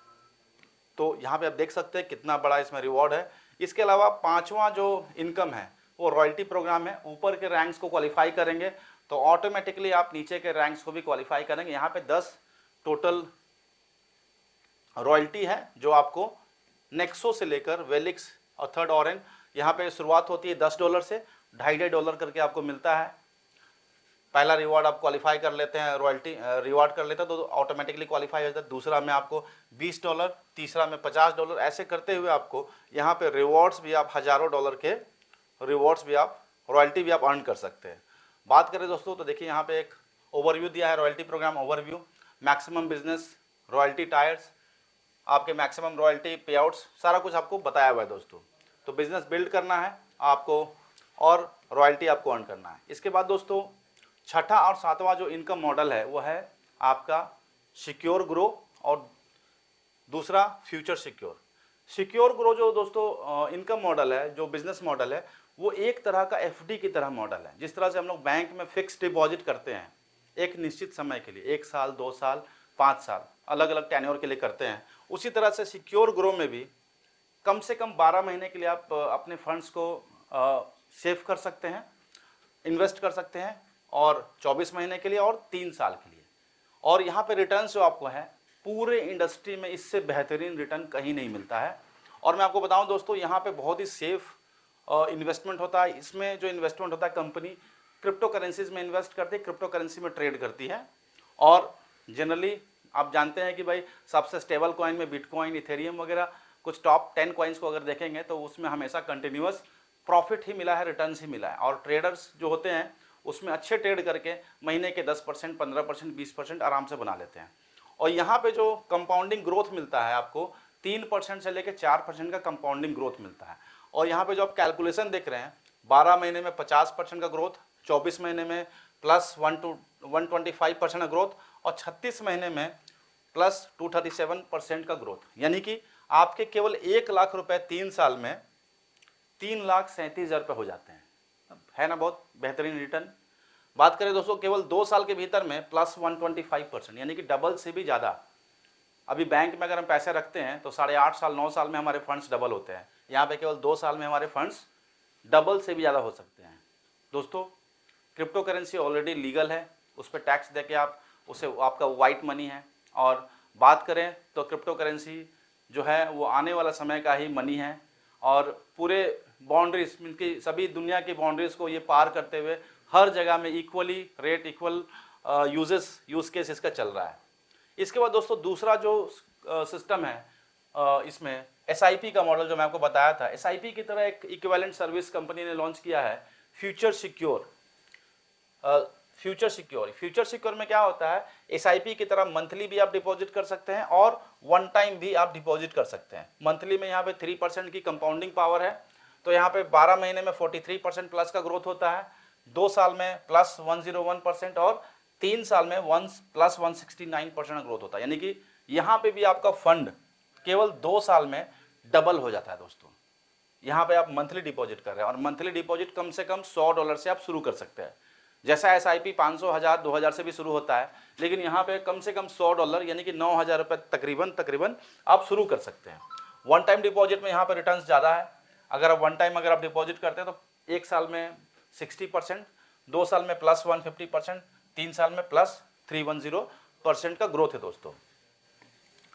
तो यहाँ पे आप देख सकते हैं कितना बड़ा इसमें रिवॉर्ड है। इसके अलावा पांचवा जो इनकम है वो रॉयल्टी प्रोग्राम है। ऊपर के रैंक्स को क्वालिफाई करेंगे तो ऑटोमेटिकली आप नीचे के रैंक्स को भी क्वालिफाई करेंगे। यहाँ पे 10 टोटल रॉयल्टी है जो आपको नेक्सो से लेकर वेलिक्स और थर्ड ऑरेंज, यहाँ पे शुरुआत होती है $10 से, $2.5 करके आपको मिलता है। पहला रिवॉर्ड आप क्वालिफाई कर लेते हैं, रॉयल्टी रिवॉर्ड कर लेते हैं तो ऑटोमेटिकली क्वालिफाई हो जाता है। दूसरा में आपको $20, तीसरा में $50, ऐसे करते हुए आपको यहाँ पे रिवॉर्ड्स भी आप हज़ारों डॉलर के रिवॉर्ड्स भी आप, रॉयल्टी भी आप अर्न कर सकते हैं। बात करें दोस्तों तो देखिए यहाँ पे एक ओवरव्यू दिया है, royalty program overview, maximum business royalty tiers, आपके मैक्सिमम रॉयल्टी पे आउट्स, सारा कुछ आपको बताया हुआ है दोस्तों। तो बिजनेस बिल्ड करना है आपको और रॉयल्टी आपको अर्न करना है। इसके बाद दोस्तों छठा और सातवां जो इनकम मॉडल है वो है आपका सिक्योर ग्रो और दूसरा फ्यूचर सिक्योर। सिक्योर ग्रो जो दोस्तों इनकम मॉडल है, जो बिजनेस मॉडल है, वो एक तरह का एफडी की तरह मॉडल है। जिस तरह से हम लोग बैंक में फिक्स डिपॉजिट करते हैं एक निश्चित समय के लिए, 1 साल, 2 साल, 5 साल, अलग अलग टेन्योर के लिए करते हैं, उसी तरह से सिक्योर ग्रो में भी कम से कम 12 महीने के लिए आप अपने फंड्स को सेव कर सकते हैं, इन्वेस्ट कर सकते हैं, और 24 महीने के लिए और 3 साल के लिए। और यहाँ पे रिटर्न्स जो आपको है पूरे इंडस्ट्री में इससे बेहतरीन रिटर्न कहीं नहीं मिलता है। और मैं आपको बताऊं दोस्तों यहाँ पे बहुत ही सेफ इन्वेस्टमेंट होता है। इसमें जो इन्वेस्टमेंट होता है कंपनी क्रिप्टो करेंसीज में इन्वेस्ट करती है, क्रिप्टो करेंसी में ट्रेड करती है, और जनरली आप जानते हैं कि भाई सबसे स्टेबल कॉइन में बिटकॉइन, इथेरियम वगैरह कुछ टॉप 10 कॉइन्स को अगर देखेंगे तो उसमें हमेशा कंटिन्यूअस प्रॉफिट ही मिला है, रिटर्न्स ही मिला है। और ट्रेडर्स जो होते हैं उसमें अच्छे ट्रेड करके महीने के 10%, 15%, 20% आराम से बना लेते हैं। और यहाँ पे जो कंपाउंडिंग ग्रोथ मिलता है आपको 3% से लेकर 4% का कंपाउंडिंग ग्रोथ मिलता है। और यहाँ पे जो आप कैलकुलेशन देख रहे हैं 12 महीने में 50% का ग्रोथ, 24 महीने में प्लस 125% का ग्रोथ और 36 महीने में प्लस 237% का ग्रोथ, यानी कि आपके केवल 1 लाख रुपए 3 साल में 3,37,000 रुपये हो जाते हैं। है ना बहुत बेहतरीन रिटर्न। बात करें दोस्तों केवल 2 साल के भीतर में प्लस 125%, यानी कि डबल से भी ज़्यादा। अभी बैंक में अगर हम पैसे रखते हैं तो 8.5 साल 9 साल में हमारे फंड्स डबल होते हैं, यहाँ पे केवल 2 साल में हमारे फंड्स डबल से भी ज़्यादा हो सकते हैं। दोस्तों क्रिप्टो करेंसी ऑलरेडी लीगल है, उस पर टैक्स दे के आप उसे आपका वाइट मनी है। और बात करें तो क्रिप्टो करेंसी जो है वो आने वाला समय का ही मनी है और पूरे बाउंड्रीज की सभी दुनिया की बाउंड्रीज को ये पार करते हुए हर जगह में equally rate, equal use case इसका चल रहा है। इसके बाद दोस्तों दूसरा जो सिस्टम है इसमें SIP का मॉडल जो मैं आपको बताया था, SIP की तरह एक इक्विवेलेंट सर्विस कंपनी ने लॉन्च किया है फ्यूचर सिक्योर। फ्यूचर सिक्योर में क्या होता है, SIP की तरह मंथली भी आप डिपॉजिट कर सकते हैं और वन टाइम भी आप डिपॉजिट कर सकते हैं। मंथली में यहाँ पे 3% की कंपाउंडिंग पावर है, तो यहाँ पे 12 महीने में 43% प्लस का ग्रोथ होता है, 2 साल में प्लस 101% और 3 साल में प्लस 169% का ग्रोथ होता है। यानी कि यहाँ पे भी आपका फंड केवल 2 साल में डबल हो जाता है। दोस्तों यहाँ पे आप मंथली डिपॉजिट कर रहे हैं और मंथली डिपॉजिट कम से कम $100 से आप शुरू कर सकते हैं। जैसा SIP 500, 1000, 2000 से भी शुरू होता है, लेकिन यहाँ पे कम से कम $100 यानी कि 9,000 रुपये तकरीबन आप शुरू कर सकते हैं। वन टाइम डिपॉजिट में यहाँ पे रिटर्न्स ज़्यादा है। अगर आप वन टाइम अगर आप डिपॉजिट करते हैं तो 1 साल में 60%, 2 साल में प्लस 150%, 3 साल में प्लस 310% का ग्रोथ है। दोस्तों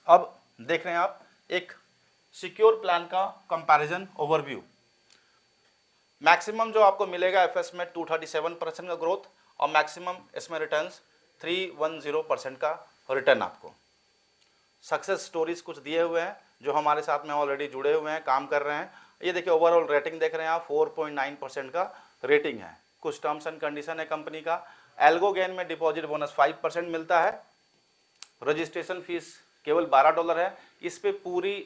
अब देख रहे हैं आप एक सिक्योर प्लान का कंपैरिजन ओवरव्यू। मैक्सिमम जो आपको मिलेगा FS में 237% का ग्रोथ और मैक्सिमम इसमें रिटर्न्स 310% का रिटर्न आपको। सक्सेस स्टोरीज कुछ दिए हुए हैं जो हमारे साथ में ऑलरेडी जुड़े हुए हैं, काम कर रहे हैं। ये देखिए ओवरऑल रेटिंग देख रहे हैं आप, 4.9% का रेटिंग है। कुछ टर्म्स एंड कंडीशन है कंपनी का। एल्गो गेन में डिपॉजिट बोनस 5% मिलता है। रजिस्ट्रेशन फीस केवल $12 है। इस पे पूरी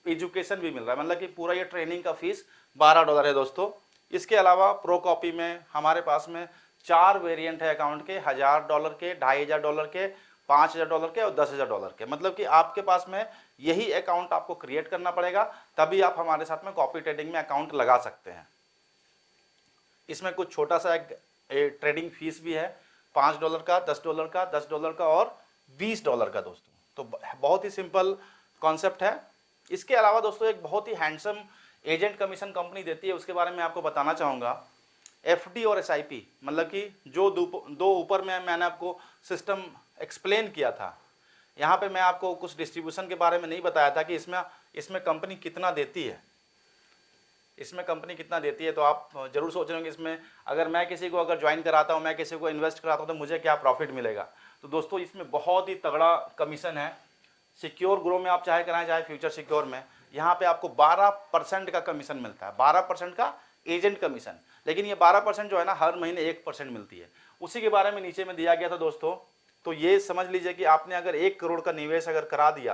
एजुकेशन भी मिल रहा है, मतलब कि पूरा ये ट्रेनिंग का फीस $12 है। दोस्तों इसके अलावा प्रो कॉपी में हमारे पास में 4 वेरिएंट है अकाउंट के, $1000 के, $2500 के, $5000 के और $10,000 के। मतलब कि आपके पास में यही अकाउंट आपको क्रिएट करना पड़ेगा, तभी आप हमारे साथ में कॉपी ट्रेडिंग में अकाउंट लगा सकते हैं। इसमें कुछ छोटा सा एक ट्रेडिंग फीस भी है, $5 का, $10 का, $10 का और $20 का। दोस्तों तो बहुत ही सिंपल कॉन्सेप्ट है। इसके अलावा दोस्तों एक बहुत ही हैंडसम एजेंट कमीशन कंपनी देती है, उसके बारे में आपको बताना चाहूँगा। FD और SIP, मतलब कि जो दो ऊपर में मैंने आपको सिस्टम एक्सप्लेन किया था, यहाँ पे मैं आपको कुछ डिस्ट्रीब्यूशन के बारे में नहीं बताया था कि इसमें कंपनी कितना देती है। इसमें कंपनी कितना देती है तो आप जरूर सोच रहे होंगे इसमें अगर मैं किसी को अगर ज्वाइन कराता हूँ, मैं किसी को इन्वेस्ट कराता हूँ तो मुझे क्या प्रॉफिट मिलेगा। तो दोस्तों इसमें बहुत ही तगड़ा कमीशन है। सिक्योर ग्रो में आप चाहे कराएं चाहे फ्यूचर सिक्योर में, यहाँ पे आपको 12% का कमीशन मिलता है, 12% का एजेंट कमीशन। लेकिन ये 12% जो है ना हर महीने 1% मिलती है। उसी के बारे में नीचे में दिया गया था दोस्तों। तो ये समझ लीजिए कि आपने अगर 1 करोड़ का निवेश अगर करा दिया,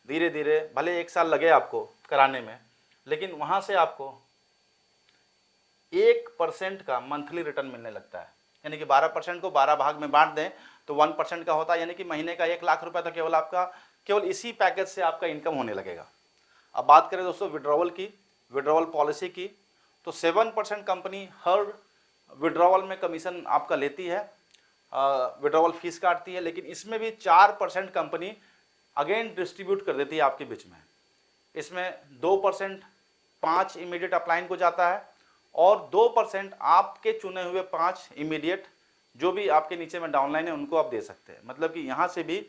धीरे धीरे भले 1 साल लगे आपको कराने में, लेकिन वहाँ से आपको 1% का मंथली रिटर्न मिलने लगता है। यानी कि 12% को 12 भाग में बांट दें तो 1% का होता है, यानी कि महीने का 1 लाख रुपए तो केवल इसी पैकेज से आपका इनकम होने लगेगा। अब बात करें दोस्तों विड्रॉवल पॉलिसी की, तो 7% कंपनी हर विड्रॉवल में कमीशन आपका लेती है, विड्रॉवल फीस काटती है। लेकिन इसमें भी 4% कंपनी अगेन डिस्ट्रीब्यूट कर देती है आपके बीच में। इसमें 2% 5 इमीडिएट अपलाइन को जाता है और 2% आपके चुने हुए 5 इमीडिएट जो भी आपके नीचे में डाउनलाइन है उनको आप दे सकते हैं। मतलब कि यहाँ से भी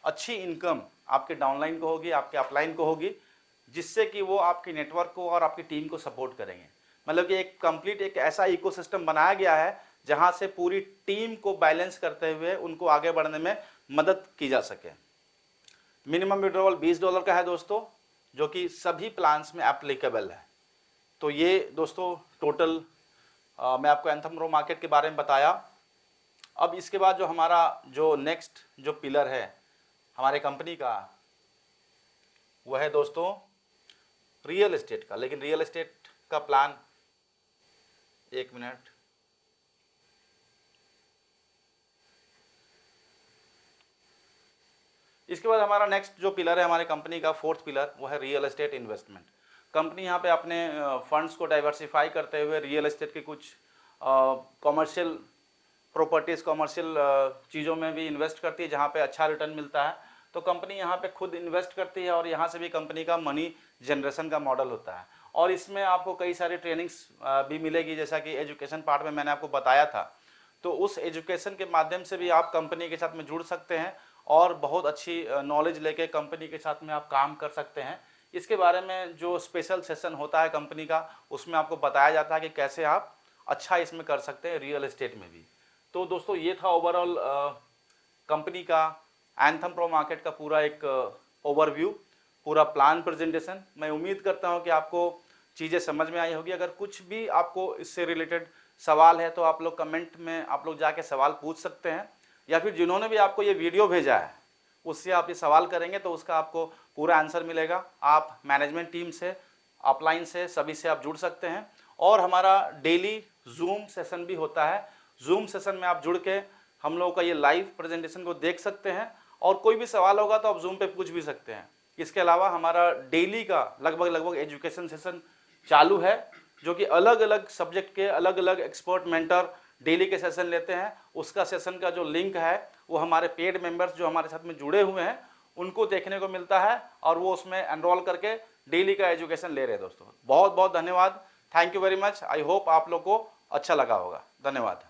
अच्छी इनकम आपके डाउनलाइन को होगी, आपके अपलाइन को होगी, जिससे कि वो आपके नेटवर्क को और आपकी टीम को सपोर्ट करेंगे। मतलब कि एक कंप्लीट एक ऐसा इकोसिस्टम बनाया गया है जहाँ से पूरी टीम को बैलेंस करते हुए उनको आगे बढ़ने में मदद की जा सके। मिनिमम विड्रॉवल $20 का है दोस्तों, जो कि सभी प्लान्स में एप्लीकेबल है। तो ये दोस्तों टोटल मैं आपको एंथम प्रो मार्केट के बारे में बताया। अब इसके बाद जो हमारा जो नेक्स्ट जो पिलर है हमारे कंपनी का, वह है दोस्तों रियल एस्टेट का। लेकिन रियल एस्टेट का प्लान, एक मिनट, इसके बाद हमारा नेक्स्ट जो पिलर है हमारे कंपनी का, फोर्थ पिलर, वो है रियल एस्टेट इन्वेस्टमेंट। कंपनी यहाँ पे अपने फंड्स को डाइवर्सिफाई करते हुए रियल एस्टेट के कुछ कॉमर्शियल प्रॉपर्टीज़, कॉमर्शियल चीज़ों में भी इन्वेस्ट करती है जहाँ पे अच्छा रिटर्न मिलता है। तो कंपनी यहाँ पे खुद इन्वेस्ट करती है और यहाँ से भी कंपनी का मनी जनरेशन का मॉडल होता है। और इसमें आपको कई सारी ट्रेनिंग्स भी मिलेगी, जैसा कि एजुकेशन पार्ट में मैंने आपको बताया था। तो उस एजुकेशन के माध्यम से भी आप कंपनी के साथ में जुड़ सकते हैं और बहुत अच्छी नॉलेज लेके कंपनी के साथ में आप काम कर सकते हैं। इसके बारे में जो स्पेशल सेशन होता है कंपनी का, उसमें आपको बताया जाता है कि कैसे आप अच्छा इसमें कर सकते हैं रियल एस्टेट में भी। तो दोस्तों ये था ओवरऑल कंपनी का एंथम प्रो मार्केट का पूरा एक ओवरव्यू, पूरा प्लान प्रेजेंटेशन। मैं उम्मीद करता हूँ कि आपको चीज़ें समझ में आई होगी। अगर कुछ भी आपको इससे रिलेटेड सवाल है तो आप लोग कमेंट में आप लोग जाके सवाल पूछ सकते हैं, या फिर जिन्होंने भी आपको ये वीडियो भेजा है उससे आप ये सवाल करेंगे तो उसका आपको पूरा आंसर मिलेगा। आप मैनेजमेंट टीम से, अपलाइन से, सभी से आप जुड़ सकते हैं। और हमारा डेली जूम सेशन भी होता है। जूम सेशन में आप जुड़ के हम लोगों का ये लाइव प्रेजेंटेशन को देख सकते हैं और कोई भी सवाल होगा तो आप जूम पे पूछ भी सकते हैं। इसके अलावा हमारा डेली का लगभग एजुकेशन सेशन चालू है, जो कि अलग अलग सब्जेक्ट के अलग अलग एक्सपर्ट मेंटर डेली के सेशन लेते हैं। उसका सेशन का जो लिंक है वो हमारे पेड मेंबर्स जो हमारे साथ में जुड़े हुए हैं उनको देखने को मिलता है और वो उसमें एनरोल करके डेली का एजुकेशन ले रहे हैं। दोस्तों बहुत बहुत धन्यवाद, thank you very much. I hope आप लोग को अच्छा लगा होगा। धन्यवाद।